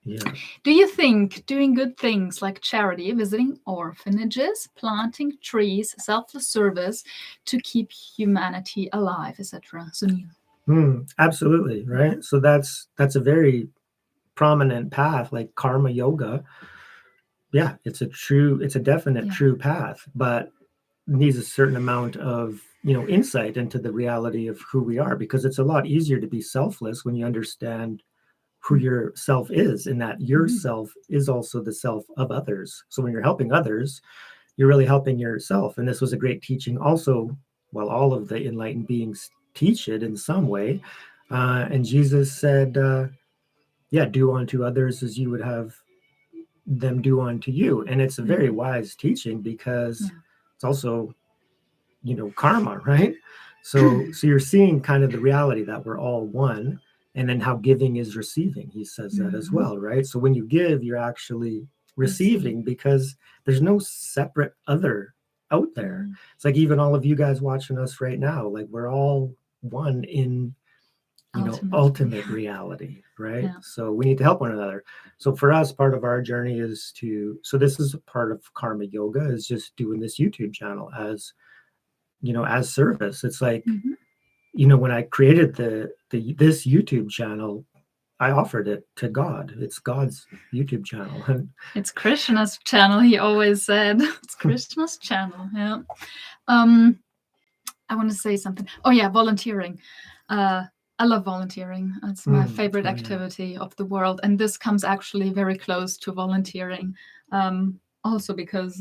Yeah. Do you think doing good things like charity, visiting orphanages, planting trees, selfless service to keep humanity alive, etc.? Sunil. Absolutely, right? So that's a very prominent path, like karma yoga. Yeah, it's a definite true path, but needs a certain amount of insight into the reality of who we are, because it's a lot easier to be selfless when you understand who your self is, and that your self is also the self of others. So when you're helping others, you're really helping yourself. And this was a great teaching also, while all of the enlightened beings teach it in some way. And Jesus said, do unto others as you would have them do unto you. And it's a very wise teaching, because it's also, karma, right? So you're seeing kind of the reality that we're all one, and then how giving is receiving. He says that as well, right? So when you give, you're actually receiving, because there's no separate other out there. It's like even all of you guys watching us right now, like we're all one in ultimate reality, right? So we need to help one another. So for us, part of our journey is so this is a part of karma yoga, is just doing this YouTube channel as as service. It's like when I created this YouTube channel, I offered it to God. It's God's YouTube channel. It's Krishna's channel, he always said. It's Krishna's channel. Yeah. I want to say something. Oh yeah, volunteering. I love volunteering. It's my favorite activity of the world. And this comes actually very close to volunteering. Also because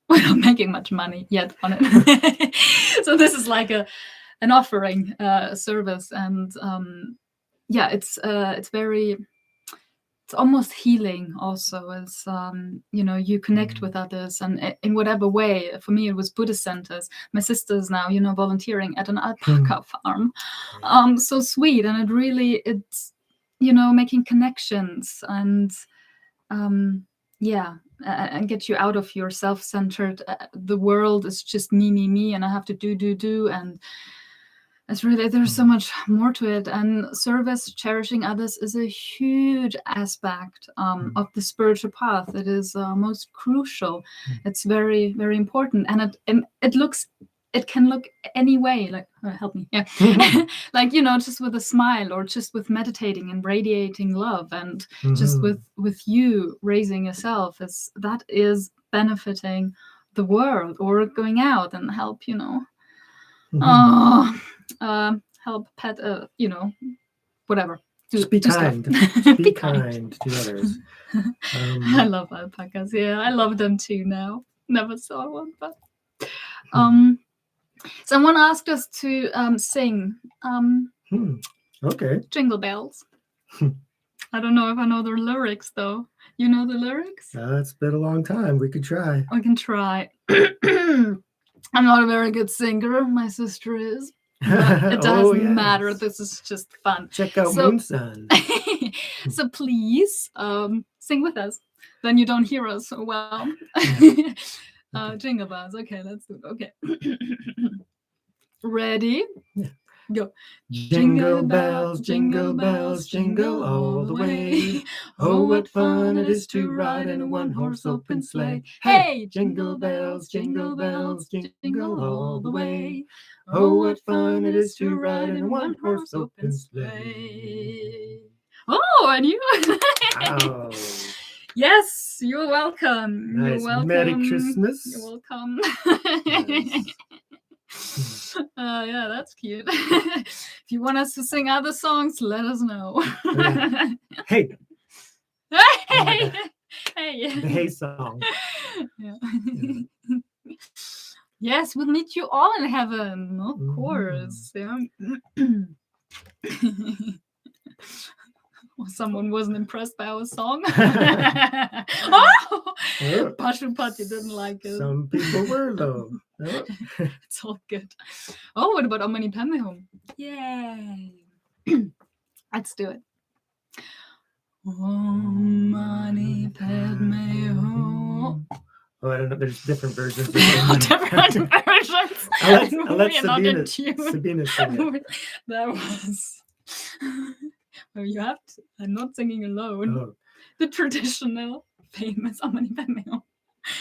we're not making much money yet on it. So this is like an offering, a service. And it's very, it's almost healing also, as you connect with others, and in whatever way. For me, it was Buddhist centers. My sister's now volunteering at an alpaca farm. So sweet. And it's making connections, and and get you out of your self-centered the world is just me, and I have to do, and it's really, there's so much more to it. And service, cherishing others is a huge aspect of the spiritual path. It is most crucial. It's very, very important. And it can look any way, like, help me, yeah. Like, just with a smile, or just with meditating and radiating love, and just with you raising yourself, that is benefiting the world, or going out and help, help pet, whatever. Be kind. Be kind to others. I love alpacas. Yeah, I love them too now. Never saw one, but someone asked us to sing okay. Jingle Bells. I don't know if I know the lyrics, though. You know the lyrics? It's been a long time. We could try. I can try. I'm not a very good singer. My sister is. But it doesn't matter. This is just fun. Check out Moonsun. So please sing with us. Then you don't hear us so well. Jingle bells. Okay, let's do it. Okay. Ready? Yeah. Go. Jingle bells, jingle all the way. Oh, what fun it is to ride in a one-horse open sleigh. Hey! Jingle bells, jingle all the way. Oh, what fun it is to ride in a one-horse open sleigh. Oh, and you? Wow. Yes, you're welcome. Nice. You're welcome. Merry Christmas. You're welcome. Nice. Yeah, that's cute. If you want us to sing other songs, let us know. Hey. Hey. Hey. The Hey song. Yeah. Yes, we'll meet you all in heaven, of course. Yeah. Someone wasn't impressed by our song. Oh! Pashupati didn't like it. Some people were, though. Oh. It's all good. Oh, what about 𝐸𝐻𝐻𝐸? Yay! Let's do it. 𝐸𝐻𝐻𝐸. Oh, I don't know. There's different versions. Different versions. I'll let Sabine sing it. That was... Oh, you have to. I'm not singing alone. Oh. The traditional, famous 𝐸𝐻𝐻𝐸.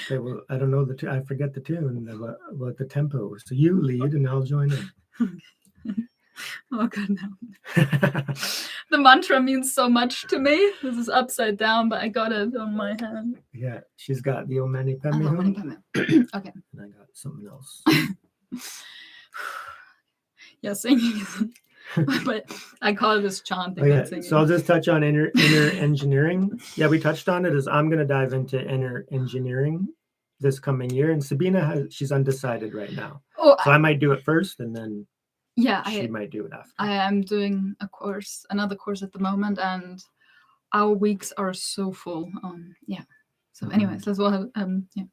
Okay, well, I don't know the I forget the tune about the tempo. So you lead and I'll join in. Oh god, no. The mantra means so much to me. This is upside down, but I got it on my hand. Yeah, she's got the 𝐸𝐻𝐻𝐸. Okay. And I got something else. Yeah, singing. But I call it as chanting. Oh, yeah. So I'll just touch on inner engineering. Yeah, we touched on it. I'm going to dive into inner engineering this coming year. And Sabina she's undecided right now. Oh, so I might do it first, and then she might do it after. I am doing another course at the moment, and our weeks are so full. Yeah. So anyways, let's all have yeah.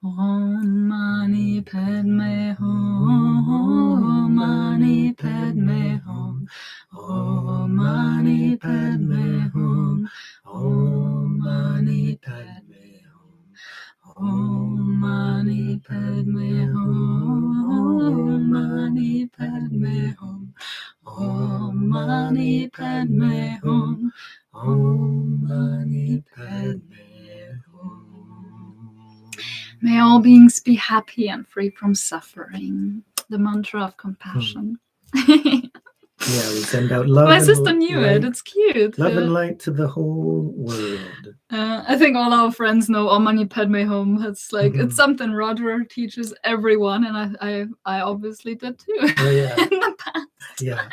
Om Mani Padme Hum, Mani Padme Hum, Om Mani Padme Hum, Om Mani Padme Hum, Om Mani Padme Hum, Mani Padme Hum, Om Mani Padme Hum, Om Mani Padme. May all beings be happy and free from suffering. The mantra of compassion. Yeah, we send out love. My sister knew it. It's cute. Love and light to the whole world. I think all our friends know Om Mani Padme Hum. It's like it's something Roger teaches everyone, and I obviously did too. Oh, yeah. In the past. Yeah.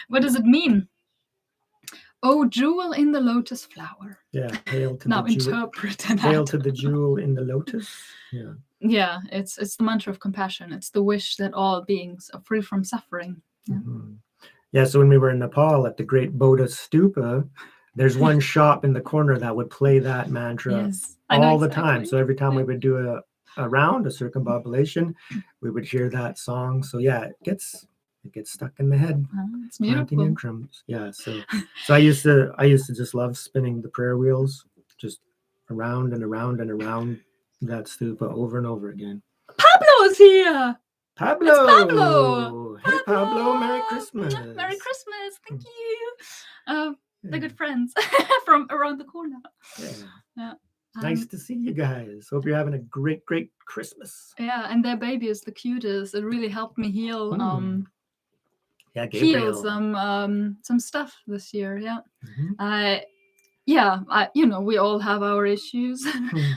What does it mean? Oh, jewel in the lotus flower. Yeah, hail to now the jewel. Interpret that. Hail to the jewel in the lotus. Yeah. Yeah, it's the mantra of compassion. It's the wish that all beings are free from suffering. Yeah. Mm-hmm. Yeah, so when we were in Nepal at the Great Bodha Stupa, there's one shop in the corner that would play that mantra all the time. So every time we would do a round, a circumambulation, we would hear that song. So yeah, it gets stuck in the head. It's beautiful. Intrams. Yeah, so I used to just love spinning the prayer wheels, just around and around and around that stupa over and over again. Pablo's here. Pablo. It's Pablo. Hey, Pablo. Merry Christmas. Merry Christmas. Thank you. They're good friends from around the corner. Yeah. Nice to see you guys. Hope you're having a great, great Christmas. Yeah, and their baby is the cutest. It really helped me heal. Gabriel. Heal some stuff this year. Yeah. We all have our issues.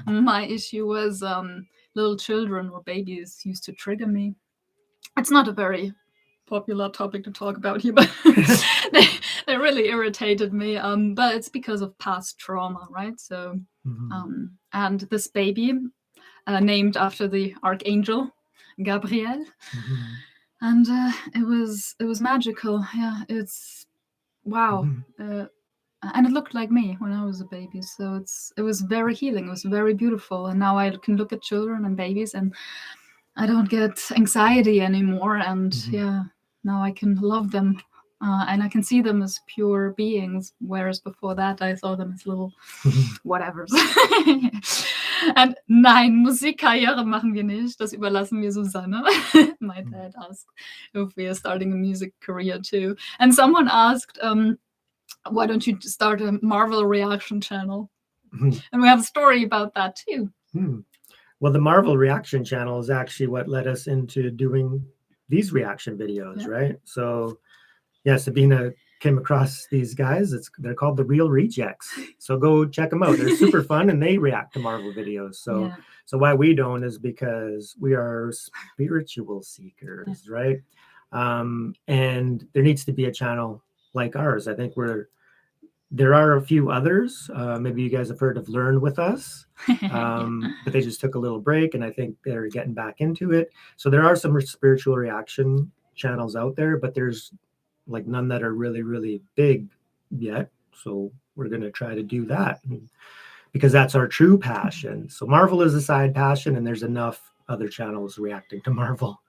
My issue was little children or babies used to trigger me. It's not a very popular topic to talk about here, but they really irritated me. But it's because of past trauma, right? So, and this baby, named after the archangel Gabriel, and it was magical. Yeah, it's wow. And it looked like me when I was a baby, so it was very healing. It was very beautiful, and now I can look at children and babies, and I don't get anxiety anymore. And now I can love them, and I can see them as pure beings, whereas before that I saw them as little whatevers. And nein, Musikkarriere machen wir nicht. Das überlassen wir Susanne. My dad asked if we are starting a music career too, and someone asked, why don't you start a Marvel reaction channel? And we have a story about that too. Well, the Marvel reaction channel is actually what led us into doing these reaction videos, right? So, Sabina came across these guys. They're called the Real Rejects. So go check them out. They're super fun, and they react to Marvel videos. So, so why we don't is because we are spiritual seekers, right? And there needs to be a channel like ours. I think there are a few others. Maybe you guys have heard of Learn With Us, but they just took a little break, and I think they're getting back into it. So there are some spiritual reaction channels out there, but there's like none that are really, really big yet. So we're going to try to do that because that's our true passion. So Marvel is a side passion, and there's enough other channels reacting to Marvel.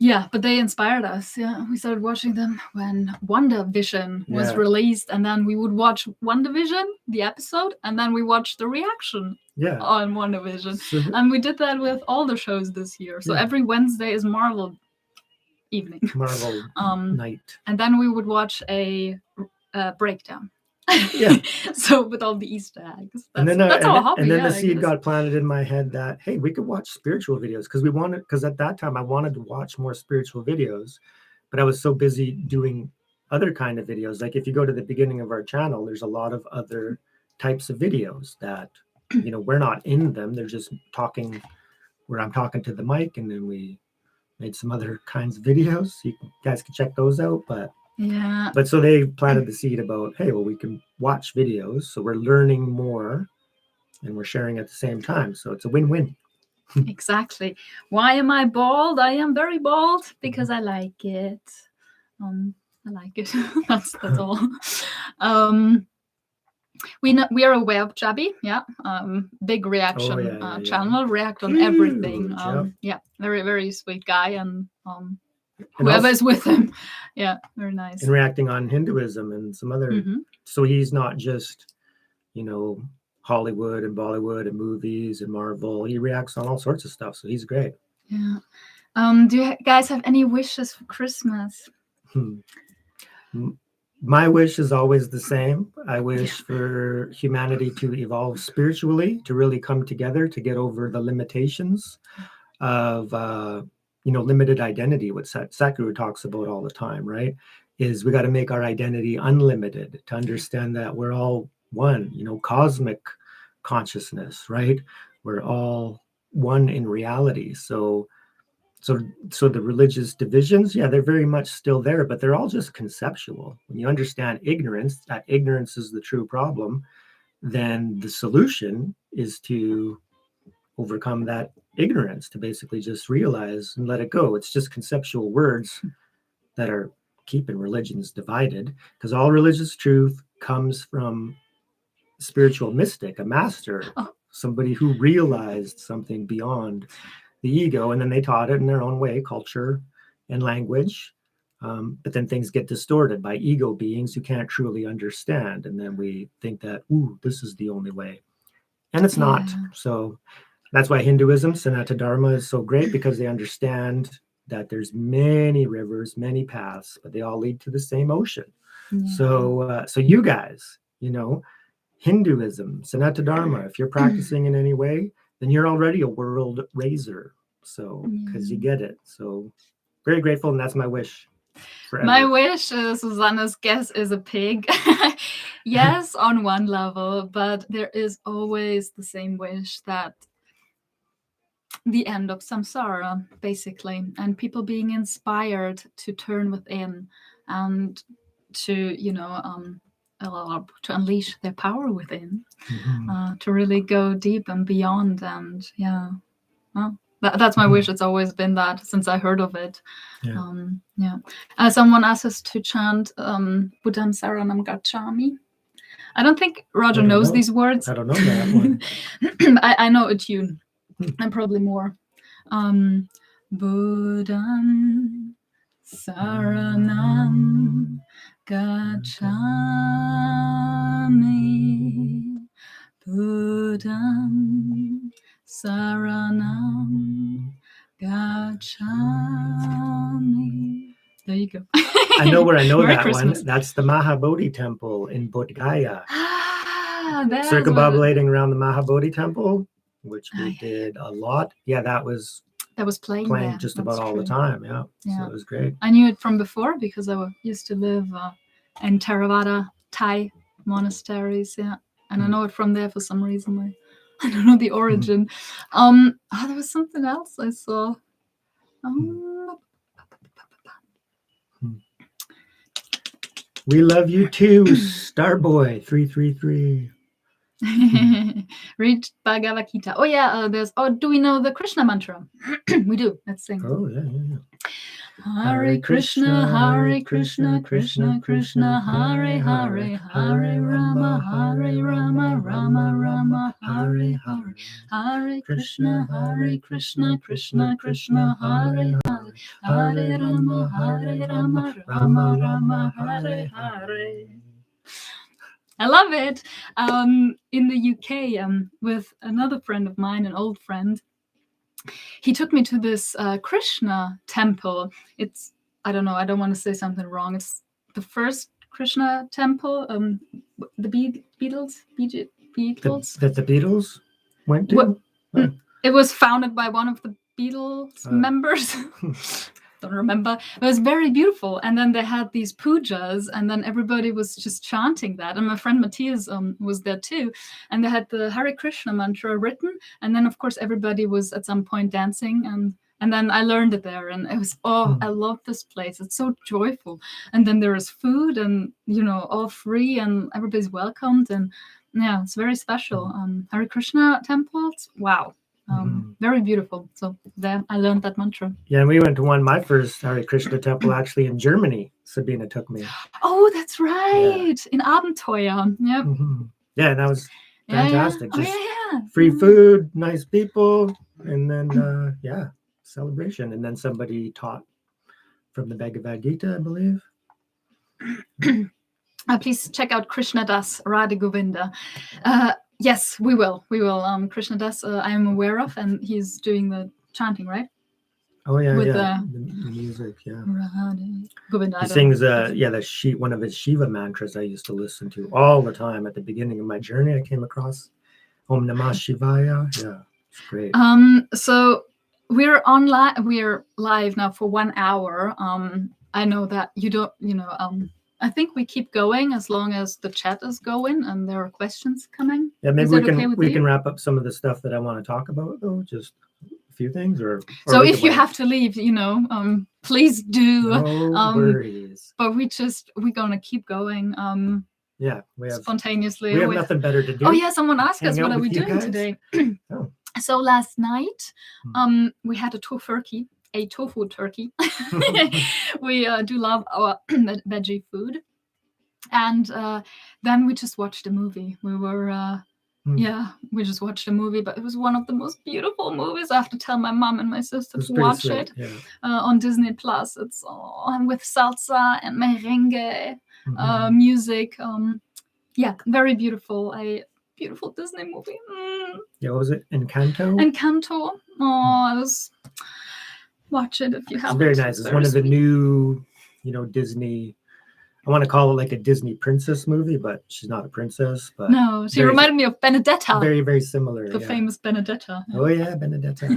Yeah, but they inspired us. Yeah, we started watching them when WandaVision was released, and then we would watch WandaVision, the episode, and then we watched the reaction on WandaVision. And we did that with all the shows this year. So every Wednesday is Marvel evening. Marvel night. And then we would watch a breakdown. So with all the Easter eggs, that's our hobby. And then the seed got planted in my head that, hey, we could watch spiritual videos because at that time I wanted to watch more spiritual videos, but I was so busy doing other kind of videos. Like if you go to the beginning of our channel, there's a lot of other types of videos that, we're not in them. They're just talking where I'm talking to the mic, and then we made some other kinds of videos. You guys can check those out, but so they planted the seed about, hey, well, we can watch videos, so we're learning more and we're sharing at the same time, so it's a win-win. Exactly. Why am I bald? I am very bald because I like it. I like it. That's all. We are aware of Jabby, big reaction channel, react on everything. Very, very sweet guy, and whoever is with him, very nice. And reacting on Hinduism and some other, so he's not just, Hollywood and Bollywood and movies and Marvel. He reacts on all sorts of stuff, so he's great. Yeah. Do you guys have any wishes for Christmas? My wish is always the same. I wish for humanity to evolve spiritually, to really come together, to get over the limitations of limited identity, what Sadhguru talks about all the time, right? Is we got to make our identity unlimited to understand that we're all one, cosmic consciousness, right? We're all one in reality. So the religious divisions, they're very much still there, but they're all just conceptual. When you understand ignorance, that ignorance is the true problem, then the solution is to overcome that ignorance, to basically just realize and let it go. It's just conceptual words that are keeping religions divided, because all religious truth comes from a spiritual mystic, a master, somebody who realized something beyond the ego, and then they taught it in their own way, culture and language. But then things get distorted by ego beings who can't truly understand, and then we think that, this is the only way, and it's not. So That's why Hinduism, Sanatana Dharma, is so great, because they understand that there's many rivers, many paths, but they all lead to the same ocean. So you guys, Hinduism, Sanatana Dharma, if you're practicing in any way, then you're already a world raiser. So, because you get it. So very grateful, and that's my wish. Forever. My wish, Susanna's guess, is a pig. Yes, on one level, but there is always the same wish, that the end of samsara, basically, and people being inspired to turn within and to, to unleash their power within, to really go deep and beyond. And that's my wish. It's always been that since I heard of it. Someone asked us to chant Buddham Saranam Gacchami. I don't think Roger knows these words. I don't know that one. I know a tune, and probably more. Buddham Saranam Gacchami. Buddham Saranam Gacchami. There you go. I know where I know that Christmas. one. That's the Mahabodhi temple in Bodh Gaya. Circumambulating around the Mahabodhi temple, which we did a lot. Yeah, that was playing just about all the time. Yeah, so it was great. I knew it from before because I used to live in Theravada Thai monasteries. Yeah, and I know it from there for some reason. I don't know the origin. There was something else I saw. We love you too, Starboy 333. Read Bhagavad Gita. Oh yeah, do we know the Krishna mantra? We do. Let's sing. Oh yeah. Hare Krishna, Krishna Krishna, Hare Hare, Hare Rama, Rama Rama, Hare Hare, Hare Krishna, Krishna Krishna, Hare Hare, Hare Rama, Rama Rama, Hare Hare. I love it. In the UK, with another friend of mine, an old friend, he took me to this Krishna temple. It's, I don't know, I don't want to say something wrong. It's the first Krishna temple, the Beatles? That the Beatles went to? It was founded by one of the Beatles members. Don't remember. It was very beautiful. And then they had these pujas, and then everybody was just chanting that. And my friend Matthias was there too. And they had the Hare Krishna mantra written. And then, of course, everybody was at some point dancing. And then I learned it there. And it was, I love this place. It's so joyful. And then there is food and, all free, and everybody's welcomed. And yeah, it's very special. Hare Krishna temples, wow. Very beautiful. So there I learned that mantra. Yeah, and we went to my first Hare Krishna temple actually in Germany. Sabina took me. Oh, that's right. Yeah. In Abenteuer. Yep. Yeah, and that was fantastic. Just free food, nice people, and then celebration. And then somebody taught from the Bhagavad Gita, I believe. Please check out Krishna Das Radha Govinda. Yes, we will. Krishna Das, I'm aware of, and he's doing the chanting, right? Oh yeah, with the music, yeah. Radha Govinda. He sings, one of his Shiva mantras I used to listen to all the time at the beginning of my journey. I came across Om Namah Shivaya. Yeah, it's great. So we're online. We're live now for 1 hour. I know that you don't, I think we keep going as long as the chat is going and there are questions coming. Yeah, maybe we can wrap up some of the stuff that I want to talk about, though. Just a few things, or so if you have to leave, please do. No worries. But we're gonna keep going. Yeah, we have spontaneously. We have nothing better to do. Oh yeah, someone asked us what are we doing today. So last night, we had a tofu turkey. We do love our veggie food, and then we just watched a movie. We were we just watched a movie, but it was one of the most beautiful movies. I have to tell my mom and my sister to watch it on Disney Plus. It's with salsa and merengue music. Very beautiful. beautiful Disney movie. Yeah, what was it? Encanto? Encanto. Oh, watch it if you have. It's very nice. It's one of the new, Disney. I want to call it like a Disney princess movie, but she's not a princess. But no, she reminded me of Benedetta. Very, very similar. The famous Benedetta. Oh yeah, Benedetta.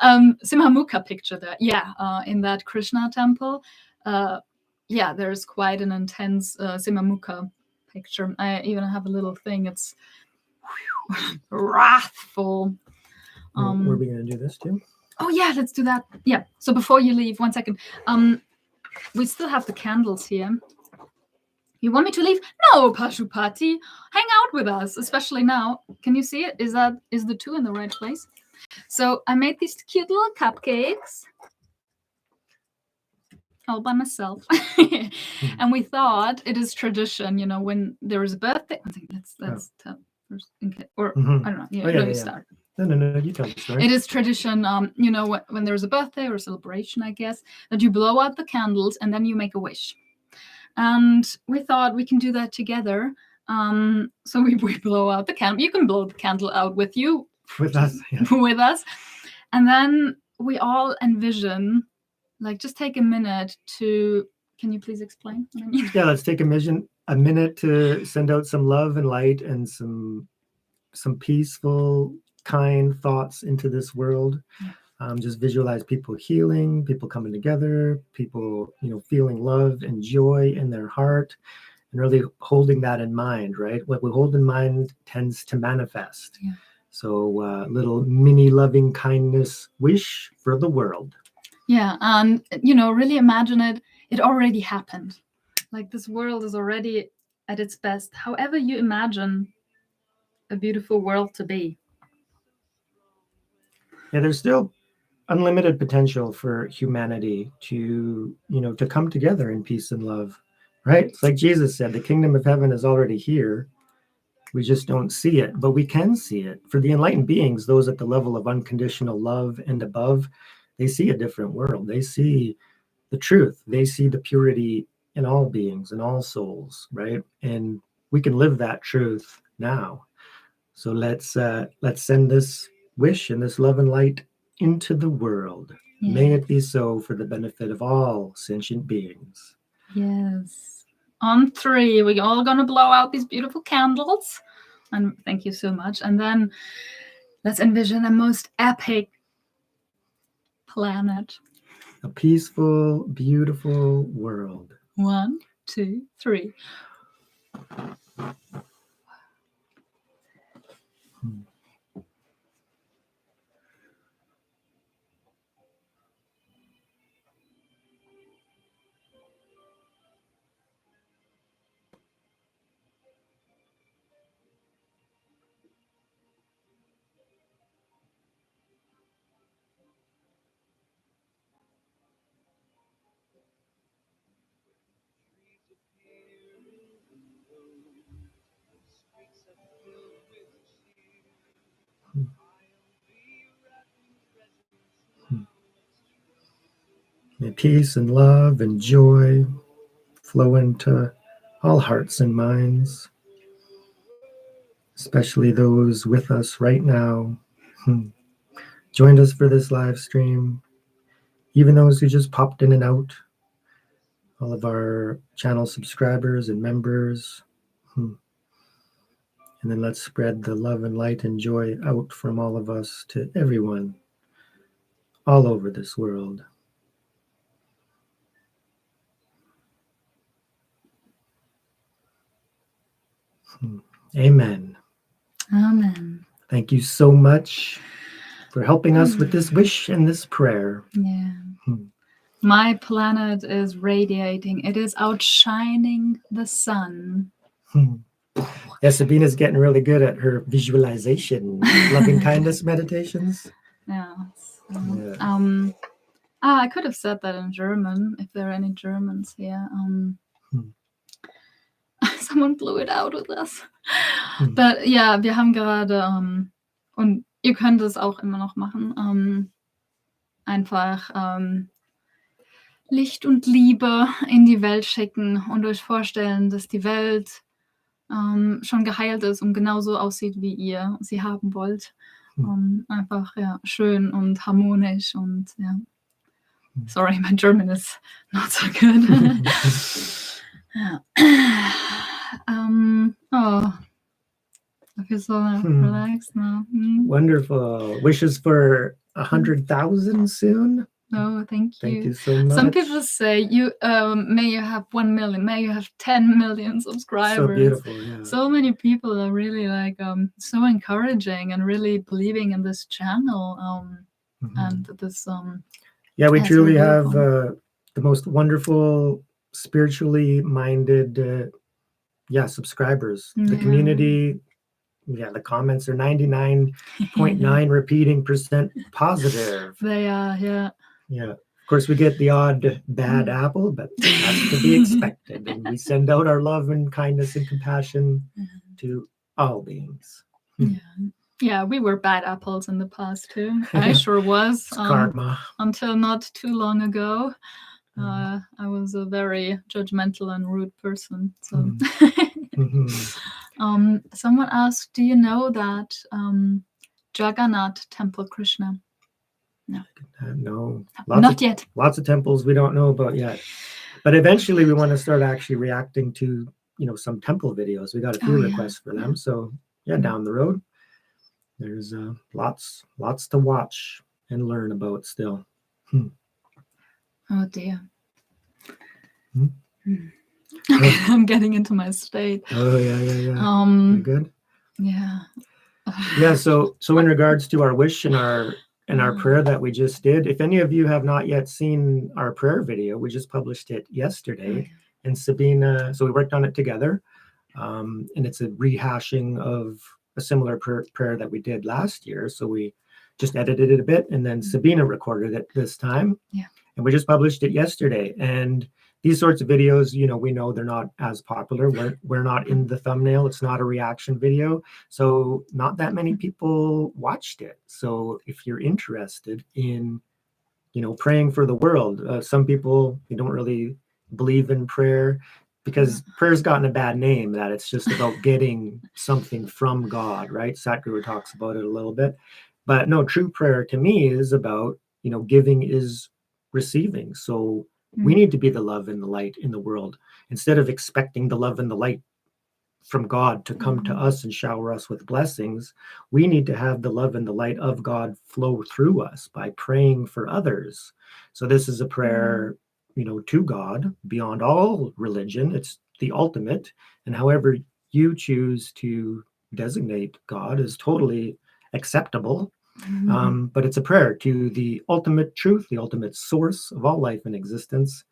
𝐒𝐮𝐻𝐭 picture there. Yeah, in that Krishna temple. Yeah, there's quite an intense 𝐒𝐮𝐻𝐭 picture. I even have a little thing. It's wrathful. Were we going to do this too? Oh yeah, let's do that. Yeah. So before you leave, 1 second. We still have the candles here. You want me to leave? No, Pashupati. Hang out with us, especially now. Can you see it? Is the 2 in the right place? So I made these cute little cupcakes all by myself. And we thought it is tradition, when there is a birthday. I think let's tell first, or I don't know. You start. No, you tell the story. It is tradition, when there's a birthday or a celebration, I guess, that you blow out the candles and then you make a wish. And we thought we can do that together. So we blow out the candle. You can blow the candle out with you. With us. Yeah. With us. And then we all envision, just take a minute to, can you please explain what I mean? Yeah, let's take a minute to send out some love and light and some peaceful, kind thoughts into this world. Just visualize people healing, people coming together, people, feeling love and joy in their heart, and really holding that in mind, right? What we hold in mind tends to manifest. Yeah. So little mini loving kindness wish for the world. Yeah, and, really imagine it already happened. This world is already at its best. However you imagine a beautiful world to be. Yeah, there's still unlimited potential for humanity to come together in peace and love, right? It's like Jesus said, the kingdom of heaven is already here. We just don't see it, but we can see it. For the enlightened beings, those at the level of unconditional love and above, they see a different world. They see the truth. They see the purity in all beings, in all souls, right? And we can live that truth now. So let's send this wish and this love and light into the world. Yeah. May it be so for the benefit of all sentient beings. Yes. On 3, we're all going to blow out these beautiful candles. And thank you so much. And then let's envision a most epic planet. A peaceful, beautiful world. 1, 2, 3. May peace and love and joy flow into all hearts and minds, especially those with us right now, joined us for this live stream, even those who just popped in and out, all of our channel subscribers and members. And then let's spread the love and light and joy out from all of us to everyone all over this world. Amen. Amen. Thank you so much for helping us with this wish and this prayer. Yeah. My planet is radiating. It is outshining the sun. Yeah, Sabine is getting really good at her visualization, loving kindness meditations. Yeah. So, I could have said that in German, if there are any Germans here. Someone blew it out with us. But ja, wir haben gerade, und ihr könnt es auch immer noch machen, einfach Licht und Liebe in die Welt schicken und euch vorstellen, dass die Welt schon geheilt ist und genauso aussieht, wie ihr sie haben wollt. Einfach schön und harmonisch und ja. Sorry, my German is not so good. Oh, I feel so relaxed now. Wonderful. Wishes for 100,000 soon. Oh, thank you. Thank you so much. Some people say may you have 1 million, may you have 10 million subscribers. So beautiful, yeah. So many people are really like so encouraging and really believing in this channel and this. Yeah, we truly have the most wonderful, spiritually minded, subscribers. The community. Yeah, the comments are 99.9 repeating % positive. They are, yeah. Yeah. Of course, we get the odd bad apple, but that's to be expected. And we send out our love and kindness and compassion to all beings. Yeah, we were bad apples in the past too. I sure was. Karma. Until not too long ago. I was a very judgmental and rude person. So. Someone asked, do you know that Jagannath Temple Krishna? No. No. Not yet. Lots of temples we don't know about yet. But eventually we want to start actually reacting to, some temple videos. We got a few requests for them. So down the road, there's lots to watch and learn about still. Oh dear. I'm getting into my state. Oh yeah. You're good. Yeah. Yeah. So in regards to our wish and our prayer that we just did, if any of you have not yet seen our prayer video, we just published it yesterday, and Sabine. So we worked on it together, and it's a rehashing of a similar prayer that we did last year. So we just edited it a bit, and then Sabine recorded it this time. Yeah. And we just published it yesterday, and these sorts of videos, we know they're not as popular. We're not in the thumbnail. It's not a reaction video. So not that many people watched it. So if you're interested in, praying for the world, some people, they don't really believe in prayer because prayer's gotten a bad name, that it's just about getting something from God, right? Sadhguru talks about it a little bit. But no, true prayer to me is about, giving is receiving. So we need to be the love and the light in the world. Instead of expecting the love and the light from God to come to us and shower us with blessings, we need to have the love and the light of God flow through us by praying for others. So this is a prayer, to God beyond all religion. It's the ultimate. And however you choose to designate God is totally acceptable. But it's a prayer to the ultimate truth, the ultimate source of all life and existence,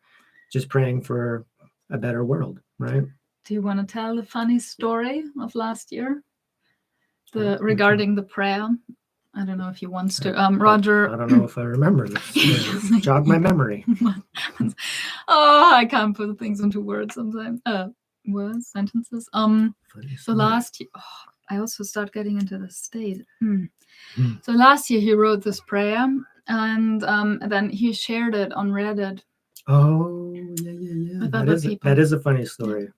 just praying for a better world, right? Do you want to tell the funny story of last year regarding the prayer? I don't know if he wants to. Roger. I don't know if I remember this. Jog my memory. I can't put things into words sometimes. Words, sentences. So last year, I also start getting into the state. So last year he wrote this prayer, and then he shared it on Reddit. Oh, yeah. That is a funny story.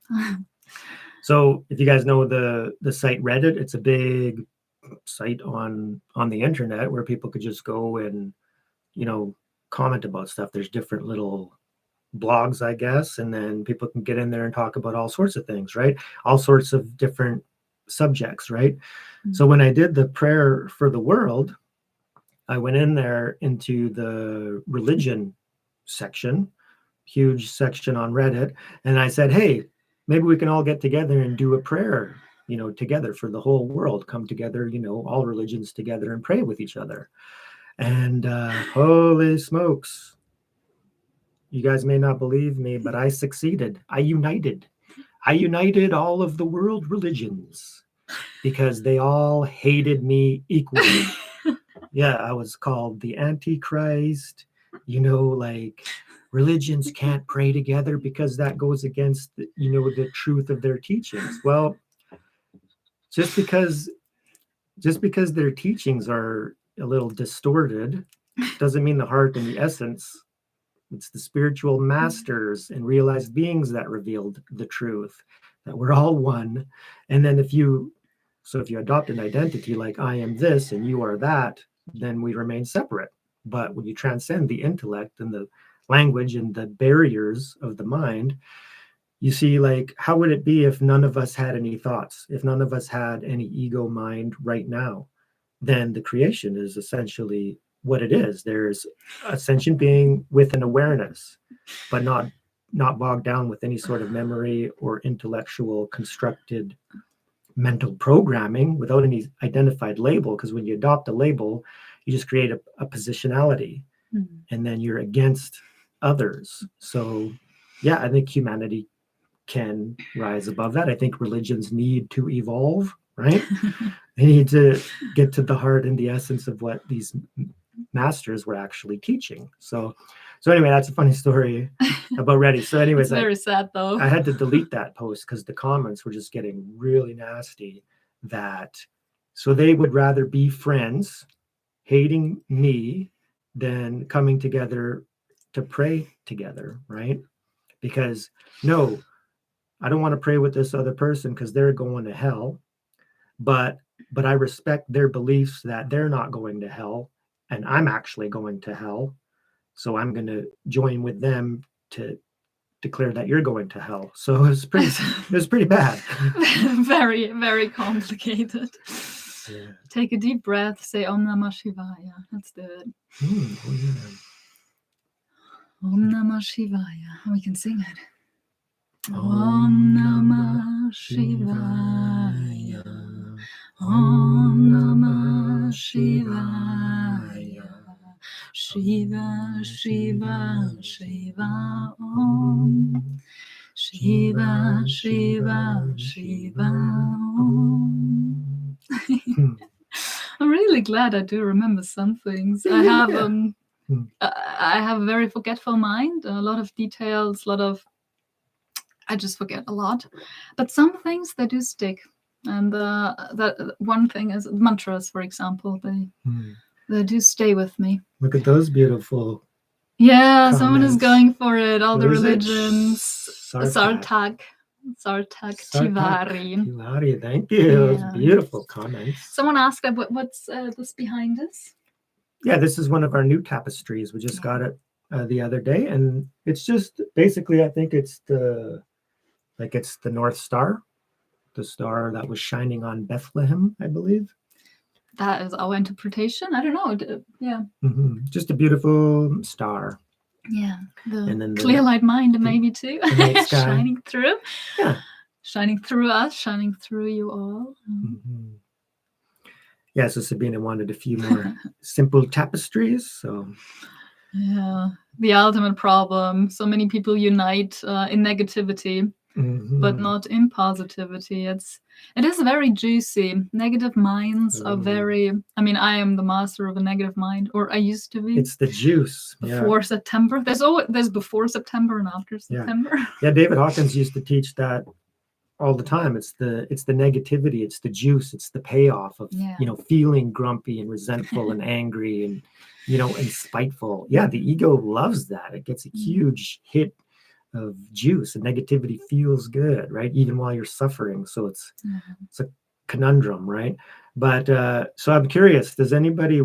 So if you guys know the site Reddit, it's a big site on the internet where people could just go and, comment about stuff. There's different little blogs, I guess, and then people can get in there and talk about all sorts of things, right? All sorts of different subjects, right? So when I did the prayer for the world, I went in there into the religion section, huge section on Reddit, and I said, hey, maybe we can all get together and do a prayer, together for the whole world, come together, all religions together and pray with each other. And holy smokes, you guys may not believe me, but I succeeded. I united all of the world religions because they all hated me equally. Yeah, I was called the Antichrist, like religions can't pray together because that goes against the truth of their teachings. Well, just because their teachings are a little distorted doesn't mean the heart and the essence. It's the spiritual masters and realized beings that revealed the truth. that we're all one. And then if you adopt an identity like I am this and you are that, then we remain separate. But when you transcend the intellect and the language and the barriers of the mind, you see, like, how would it be if none of us had any thoughts, if none of us had any ego mind right now? Then the creation is essentially what it is. There's a sentient being with an awareness, but not bogged down with any sort of memory or intellectual constructed mental programming without any identified label. Because when you adopt a label, you just create a positionality, and then you're against others. So yeah, I think humanity can rise above that. I think religions need to evolve, right? They need to get to the heart and the essence of what these masters were actually teaching. So anyway, that's a funny story about Reddy. So anyways, it's very sad though. I had to delete that post because the comments were just getting really nasty. So they would rather be friends, hating me, than coming together to pray together, right? Because no, I don't want to pray with this other person because they're going to hell, but I respect their beliefs that they're not going to hell and I'm actually going to hell. So I'm going to join with them to declare that you're going to hell. So it was pretty bad. Very, very complicated. Yeah. Take a deep breath, say Om Namah Shivaya. Let's do it. Om Namah Shivaya. We can sing it. Om Namah Shivaya. Om Namah Shivaya. Shiva, Shiva, Shiva, Om. Shiva, Shiva, Shiva, Om. I'm really glad I do remember some things. I have a very forgetful mind, a lot of details, I just forget a lot. But some things, they do stick. And that one thing is mantras, for example. They do stay with me. Look at those beautiful comments. Someone is comments. Going for it. All What the is it? religions. Sartak Tivari. Tivari, thank you. Those beautiful comments. Someone asked, what's this behind us? Yeah, this is one of our new tapestries. We just got it the other day, and it's just basically, I think it's the North Star, the star that was shining on Bethlehem, I believe. That is our interpretation. I don't know. Yeah. Just a beautiful star. Yeah. And then clear light mind, maybe too. Shining through. Yeah. Shining through us, shining through you all. Yeah, so Sabine wanted a few more simple tapestries. So yeah, the ultimate problem. So many people unite in negativity, but not in positivity. It is very juicy. Negative minds are very. I mean, I am the master of a negative mind, or I used to be. It's the juice. Before September, there's before September and after September. Yeah, David Hawkins used to teach that all the time. It's the negativity. It's the juice. It's the payoff of feeling grumpy and resentful and angry and and spiteful. Yeah, the ego loves that. It gets a huge hit of juice, and negativity feels good, right? Even while you're suffering. So it's a conundrum, right? But so I'm curious, has anybody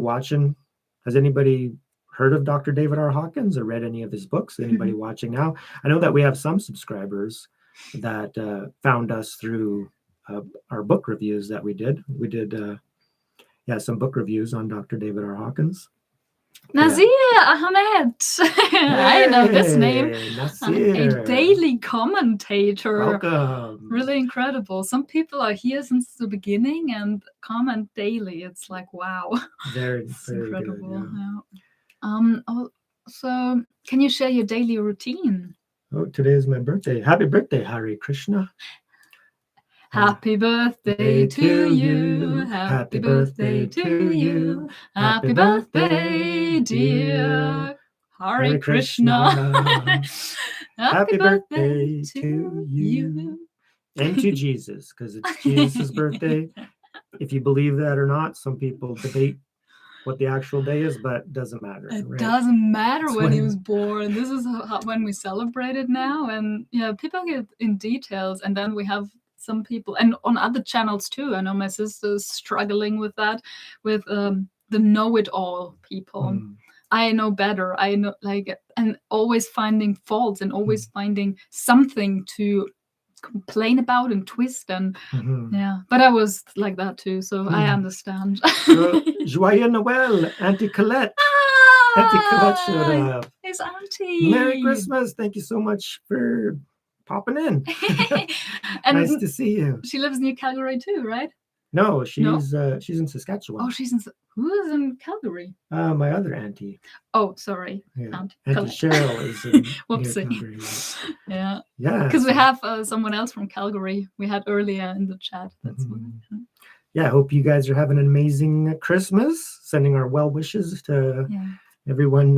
heard of Dr. David R. Hawkins or read any of his books? Anybody watching now? I know that we have some subscribers that found us through our book reviews that we did. We did some book reviews on Dr. David R. Hawkins. Nazir Ahmed. I know this name. Nazir. A daily commentator. Welcome. Really incredible. Some people are here since the beginning and comment daily. It's like, wow. Very incredible. Good, yeah. So can you share your daily routine? Oh, today is my birthday. Happy birthday, Hare Krishna. Happy birthday to you. Happy birthday to you. Happy birthday, dear Hare Krishna. Happy birthday to you. And to Jesus, because it's Jesus' birthday. If you believe that or not, some people debate what the actual day is, but doesn't matter. It right? doesn't matter It's when he was born. This is when we celebrate it now. And yeah, people get in details. And then we have some people, and on other channels too. I know my sister's struggling with that, with the know-it-all people. I know better. I know, like, and always finding faults and always finding something to complain about and twist and yeah. But I was like that too, so I understand. Joyeux Noël, Auntie Colette. Auntie Colette showed up. It's Auntie. Merry Christmas. Thank you so much for popping in. And nice to see you. She lives near Calgary too, right? No, she's in Saskatchewan. Oh, who is in Calgary? My other auntie. Oh, sorry. Yeah. Auntie Cheryl is in Calgary. Yeah. Yeah. Because we have someone else from Calgary we had earlier in the chat. That's yeah, I hope you guys are having an amazing Christmas. Sending our well wishes to everyone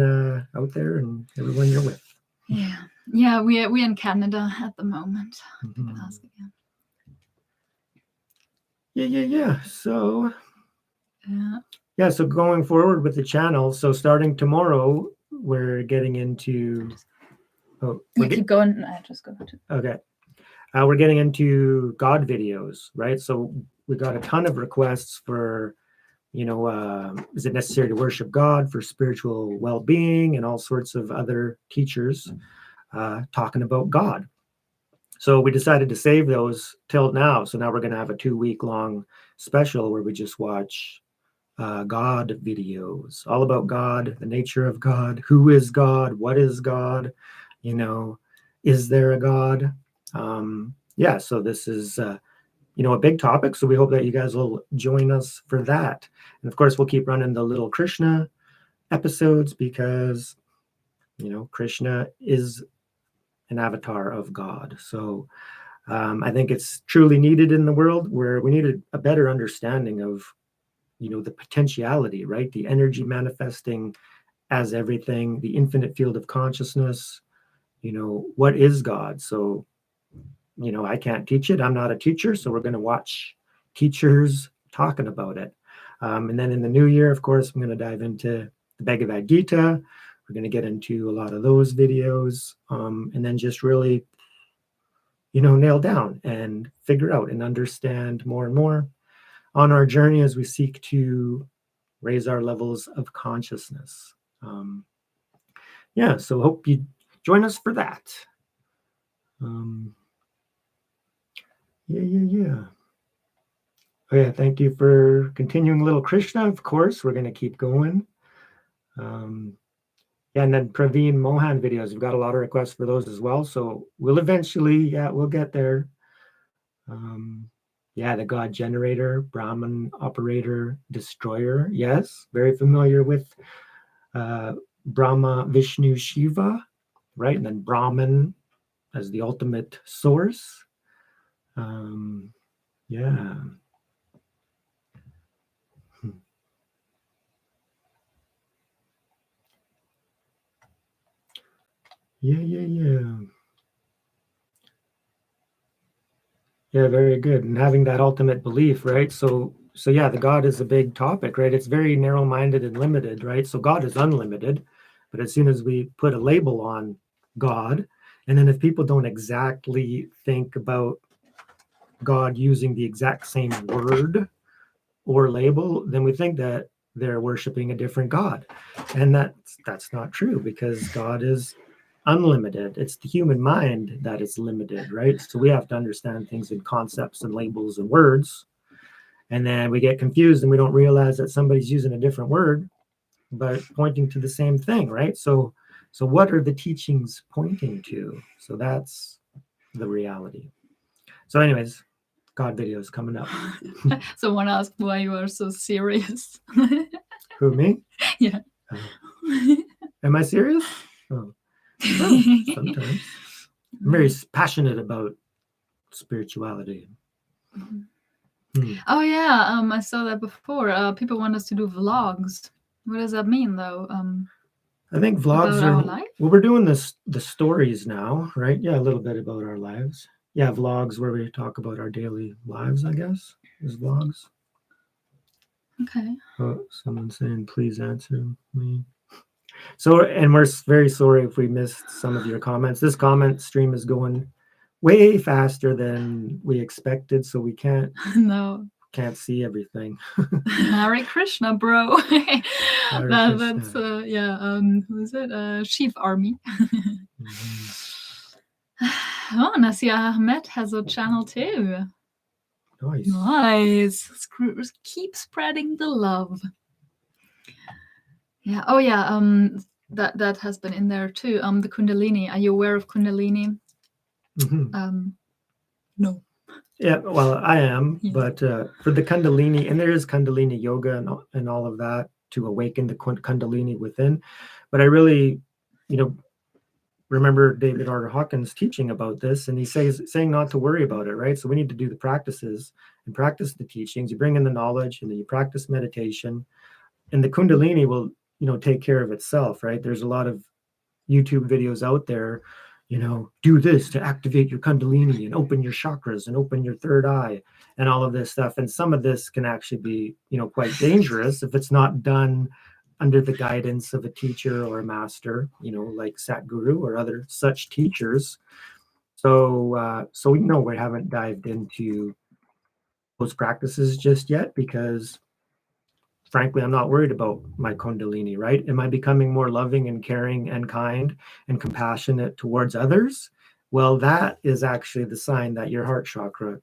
out there and everyone you're with. Yeah. Yeah, we're in Canada at the moment. People ask again. Yeah. So, so going forward with the channel. So starting tomorrow, we're getting into. Keep going. I just go to. Okay, we're getting into God videos, right? So we got a ton of requests for, is it necessary to worship God for spiritual well-being and all sorts of other teachers talking about God. So we decided to save those till now. So now we're going to have a 2-week-long special where we just watch God videos, all about God, the nature of God, who is God, what is God, is there a God? So this is, a big topic. So we hope that you guys will join us for that. And of course, we'll keep running the little Krishna episodes because, Krishna is an avatar of God. So I think it's truly needed in the world where we need a better understanding of, the potentiality, right? The energy manifesting as everything, the infinite field of consciousness, what is God? So, I can't teach it. I'm not a teacher. So we're going to watch teachers talking about it. And then in the new year, of course, I'm going to dive into the Bhagavad Gita. We're going to get into a lot of those videos and then just really, nail down and figure out and understand more and more on our journey as we seek to raise our levels of consciousness. So hope you join us for that. Oh yeah, thank you for continuing little Krishna. Of course, we're going to keep going. And then Praveen Mohan videos. We've got a lot of requests for those as well. So we'll eventually, we'll get there. The God generator, Brahman operator, destroyer. Yes, very familiar with Brahma, Vishnu, Shiva, right? And then Brahman as the ultimate source. Yeah, very good. And having that ultimate belief, right? So the God is a big topic, right? It's very narrow-minded and limited, right? So God is unlimited, but as soon as we put a label on God, and then if people don't exactly think about God using the exact same word or label, then we think that they're worshiping a different God. And that's not true because God is unlimited. It's the human mind that is limited, right? So we have to understand things in concepts and labels and words. And then we get confused and we don't realize that somebody's using a different word, but pointing to the same thing, right? So what are the teachings pointing to? So that's the reality. So anyways, God videos coming up. Someone asked why you are so serious. Who, me? Yeah. Am I serious? Oh. Well, sometimes. I'm very passionate about spirituality. Oh yeah, I saw that before. People want us to do vlogs. What does that mean, though? I think vlogs are. Well, we're doing the stories now, right? Yeah, a little bit about our lives. Yeah, vlogs where we talk about our daily lives. I guess is vlogs. Okay. Oh, someone's saying, please answer me. So, and we're very sorry if we missed some of your comments. This comment stream is going way faster than we expected, so we can't see everything. Hare Krishna, bro. That's who is it? Chief Army. Oh, Nasir Ahmed has a channel too. Nice. Keep spreading the love. Yeah. Oh yeah. That has been in there too. The Kundalini. Are you aware of Kundalini? No. Yeah, well, I am, but for the Kundalini, and there is Kundalini yoga and all of that to awaken the Kundalini within. But I really, remember David R. Hawkins teaching about this, and he's saying not to worry about it, right? So we need to do the practices and practice the teachings. You bring in the knowledge, and then you practice meditation, and the Kundalini will, take care of itself, right? There's a lot of YouTube videos out there, do this to activate your Kundalini and open your chakras and open your third eye and all of this stuff. And some of this can actually be, quite dangerous if it's not done under the guidance of a teacher or a master, like Sadhguru or other such teachers. So we haven't dived into those practices just yet because frankly, I'm not worried about my Kundalini, right? Am I becoming more loving and caring and kind and compassionate towards others? Well, that is actually the sign that your heart chakra,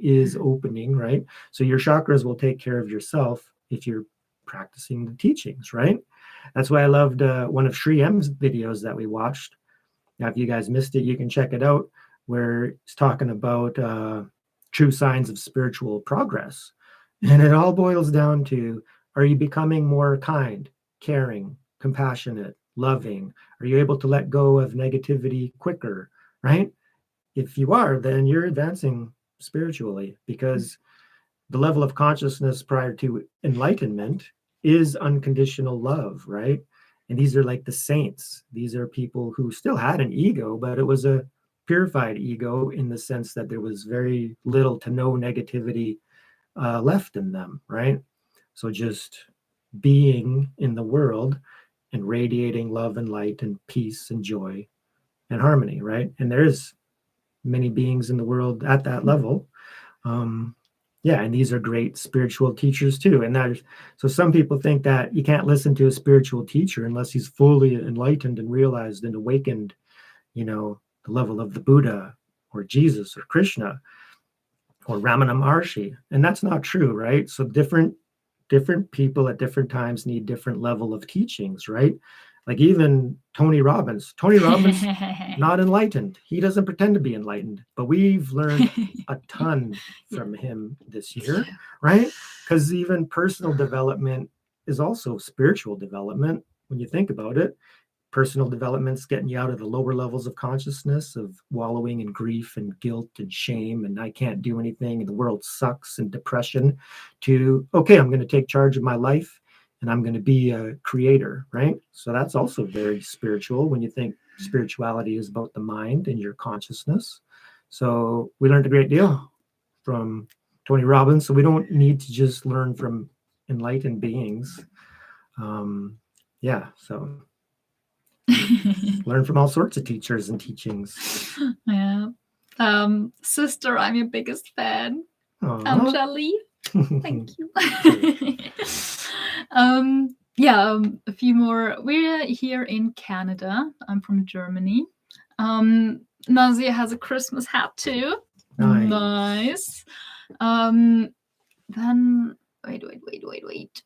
is opening, right? So your chakras will take care of yourself if you're practicing the teachings, right? That's why I loved one of Sri M's videos that we watched. Now, if you guys missed it, you can check it out, where he's talking about true signs of spiritual progress. And it all boils down to, are you becoming more kind, caring, compassionate, loving? Are you able to let go of negativity quicker, right? If you are, then you're advancing spiritually, because the level of consciousness prior to enlightenment is unconditional love, right? And these are like the saints. These are people who still had an ego, but it was a purified ego in the sense that there was very little to no negativity left in them, right? So just being in the world and radiating love and light and peace and joy and harmony, right? And there's many beings in the world at that level. And these are great spiritual teachers too. And so some people think that you can't listen to a spiritual teacher unless he's fully enlightened and realized and awakened, the level of the Buddha or Jesus or Krishna or Ramana Maharshi. And that's not true, right? So different people at different times need different level of teachings, right? Like even Tony Robbins, not enlightened. He doesn't pretend to be enlightened, but we've learned a ton from him this year, right? Because even personal development is also spiritual development when you think about it. Personal development's getting you out of the lower levels of consciousness of wallowing in grief and guilt and shame and I can't do anything and the world sucks and depression to, okay, I'm going to take charge of my life and I'm going to be a creator, right? So that's also very spiritual when you think spirituality is about the mind and your consciousness. So we learned a great deal from Tony Robbins. So we don't need to just learn from enlightened beings. So learn from all sorts of teachers and teachings. Yeah. Sister, I'm your biggest fan. Anjali. Thank you. A few more. We're here in Canada. I'm from Germany. Nazia has a Christmas hat too. Nice. Then wait.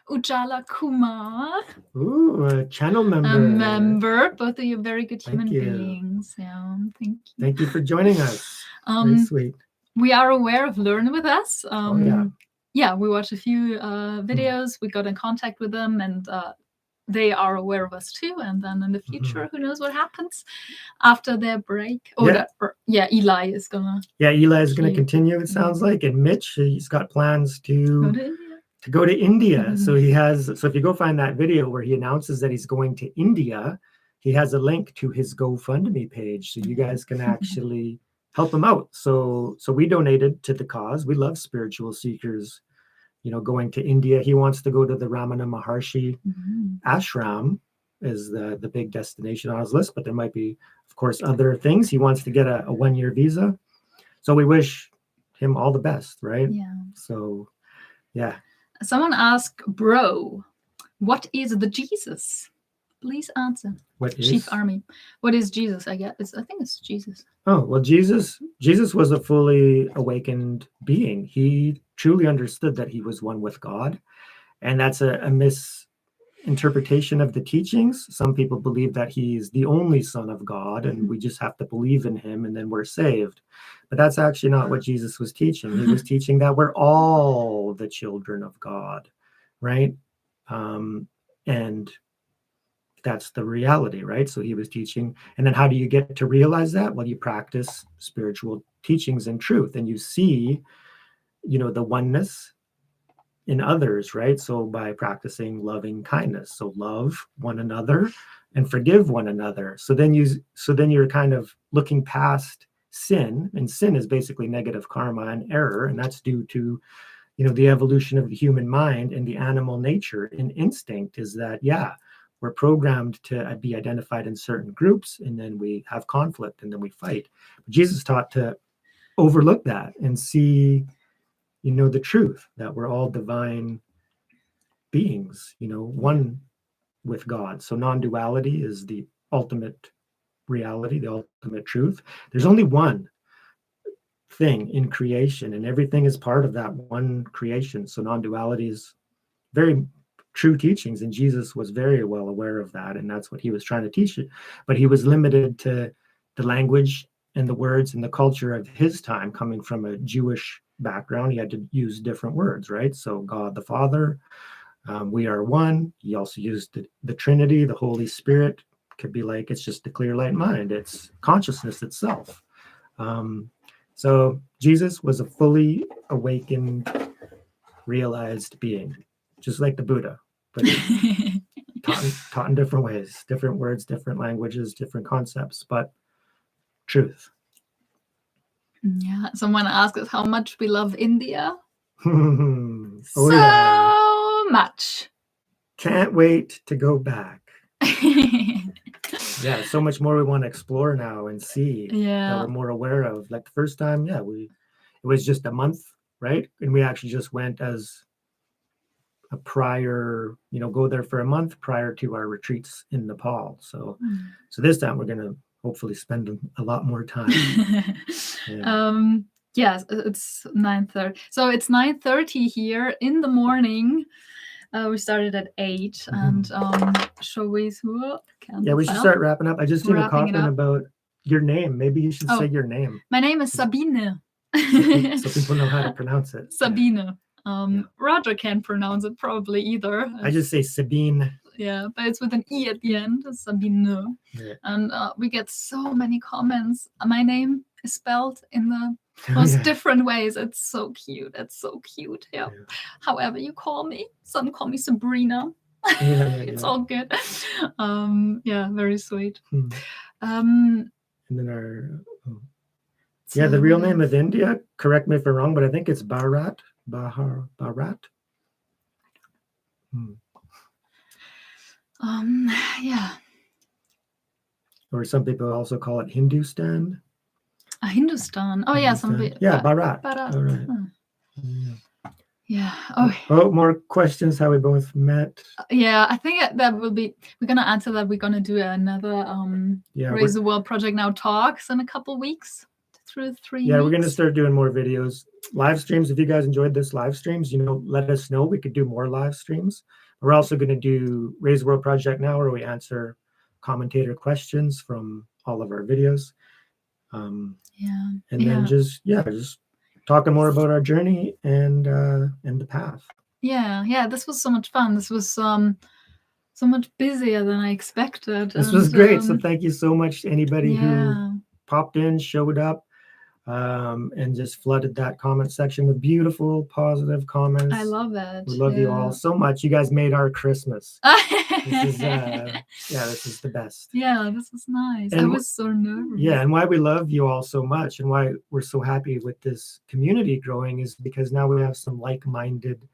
Ujala Kumar. Ooh, a channel member. A member. Both of you very good human beings. Yeah, thank you. Thank you for joining us. Very sweet. We are aware of Learn With Us. We watched a few videos. We got in contact with them and they are aware of us too. And then in the future, who knows what happens after their break. Eli is going to. Yeah, Eli is going to continue, it sounds like. And Mitch, he's got plans to go to India. So if you go find that video where he announces that he's going to India, he has a link to his GoFundMe page. So you guys can actually help him out. So we donated to the cause. We love spiritual seekers, going to India. He wants to go to the Ramana Maharshi ashram is the big destination on his list, but there might be, of course, other things. He wants to get a 1-year visa. So we wish him all the best, right? Yeah. So, yeah. Someone asked, bro, what is the Jesus? Please answer. What is? Chief Army. What is Jesus? I think it's Jesus. Oh, well, Jesus was a fully awakened being. He truly understood that he was one with God. And that's a misinterpretation of the teachings. Some people believe that he's the only son of God and we just have to believe in him and then we're saved. But that's actually not what Jesus was teaching. He was teaching that we're all the children of God, right? And that's the reality, right? So he was teaching. And then how do you get to realize that? Well, you practice spiritual teachings and truth, and you see, the oneness in others, right? So by practicing loving kindness, so love one another and forgive one another. So then you're kind of looking past sin, and sin is basically negative karma and error, and that's due to the evolution of the human mind and the animal nature and instinct is that, we're programmed to be identified in certain groups, and then we have conflict, and then we fight. But Jesus taught to overlook that and see, the truth, that we're all divine beings, one with God. So non-duality is the ultimate reality, the ultimate truth. There's only one thing in creation, and everything is part of that one creation. So non-duality is very true teachings, and Jesus was very well aware of that, and that's what he was trying to teach it. But he was limited to the language and the words and the culture of his time. Coming from a Jewish background, he had to use different words, right? So God the Father, we are one. He also used the Trinity, the Holy Spirit. Could be like, it's just the clear light mind, it's consciousness itself. So Jesus was a fully awakened, realized being, just like the Buddha, but taught in different ways, different words, different languages, different concepts, but truth. Yeah, someone asked us how much we love India. Much. Can't wait to go back. Yeah, so much more we want to explore now and see that we're more aware of. Like the first time, it was just a month, right? And we actually just went as a prior, go there for a month prior to our retreats in Nepal. So this time we're going to hopefully spend a lot more time. Yes, it's 9:30. So it's 9:30 here in the morning. We started at 8, and shall we? We should start wrapping up. I just seen a comment about your name. Maybe you should say your name. My name is Sabine. So people know how to pronounce it. Sabine. Roger can't pronounce it probably either. I just say Sabine. Yeah, but it's with an E at the end, Sabine. Yeah. And we get so many comments. My name is spelled in the most different ways. It's so cute. It's so cute. Yeah. However you call me. Some call me Sabrina. It's all good. Very sweet. And then the real name of India, correct me if I'm wrong, but I think it's Bharat. Or some people also call it Hindustan. Hindustan. Oh, yeah. Some people. Yeah, Bharat. All right. Yeah. Oh, more questions how we both met. I think that will be, we're going to answer that. We're going to do another Raise the World Project Now talks in a couple weeks. Through 3 weeks. We're going to start doing more videos, live streams. If you guys enjoyed this live streams, let us know. We could do more live streams. We're also going to do Raise the World Project Now, where we answer commentator questions from all of our videos. And then just talking more about our journey and the path. This was so much fun. This was so much busier than I expected. This was great. So thank you so much to anybody who popped in, showed up, and just flooded that comment section with beautiful, positive comments. I love it. We love you all so much. You guys made our Christmas. This is yeah, this is the best. Yeah, this is nice. And I was so nervous. Yeah, and why we love you all so much and why we're so happy with this community growing is because now we have some like-minded,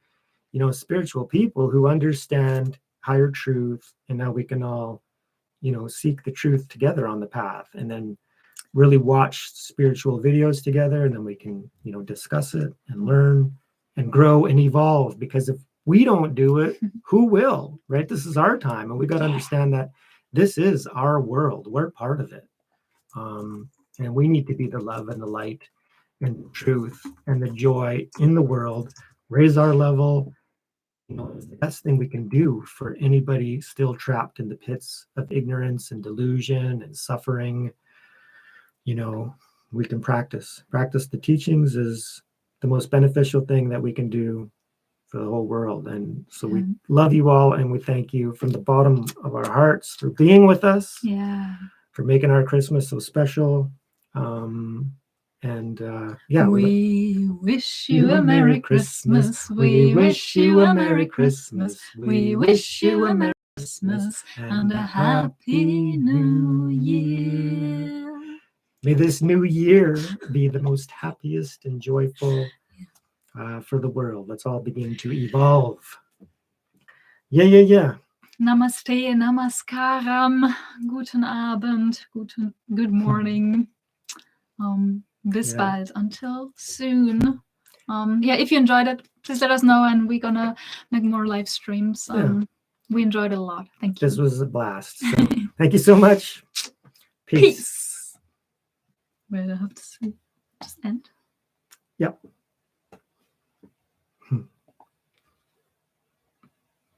spiritual people who understand higher truth, and now we can all, seek the truth together on the path, and then really watch spiritual videos together, and then we can, discuss it and learn and grow and evolve, because if we don't do it, who will, right? This is our time, and we got to understand that this is our world. We're part of it. And we need to be the love and the light and the truth and the joy in the world, raise our level. It's the best thing we can do for anybody still trapped in the pits of ignorance and delusion and suffering. We can practice the teachings is the most beneficial thing that we can do for the whole world. And so we love you all, and we thank you from the bottom of our hearts for being with us, for making our Christmas so special. We wish you a Merry Christmas. We wish you a Merry Christmas. We wish you a Merry Christmas and a Happy New Year. May this new year be the most happiest and joyful for the world. Let's all begin to evolve. Yeah. Namaste, namaskaram, guten Abend, good morning. Bis bald, until soon. If you enjoyed it, please let us know, and we're gonna make more live streams. We enjoyed it a lot. Thank you. This was a blast. So, thank you so much. Peace. Wait, I have to see. Just end. Yep.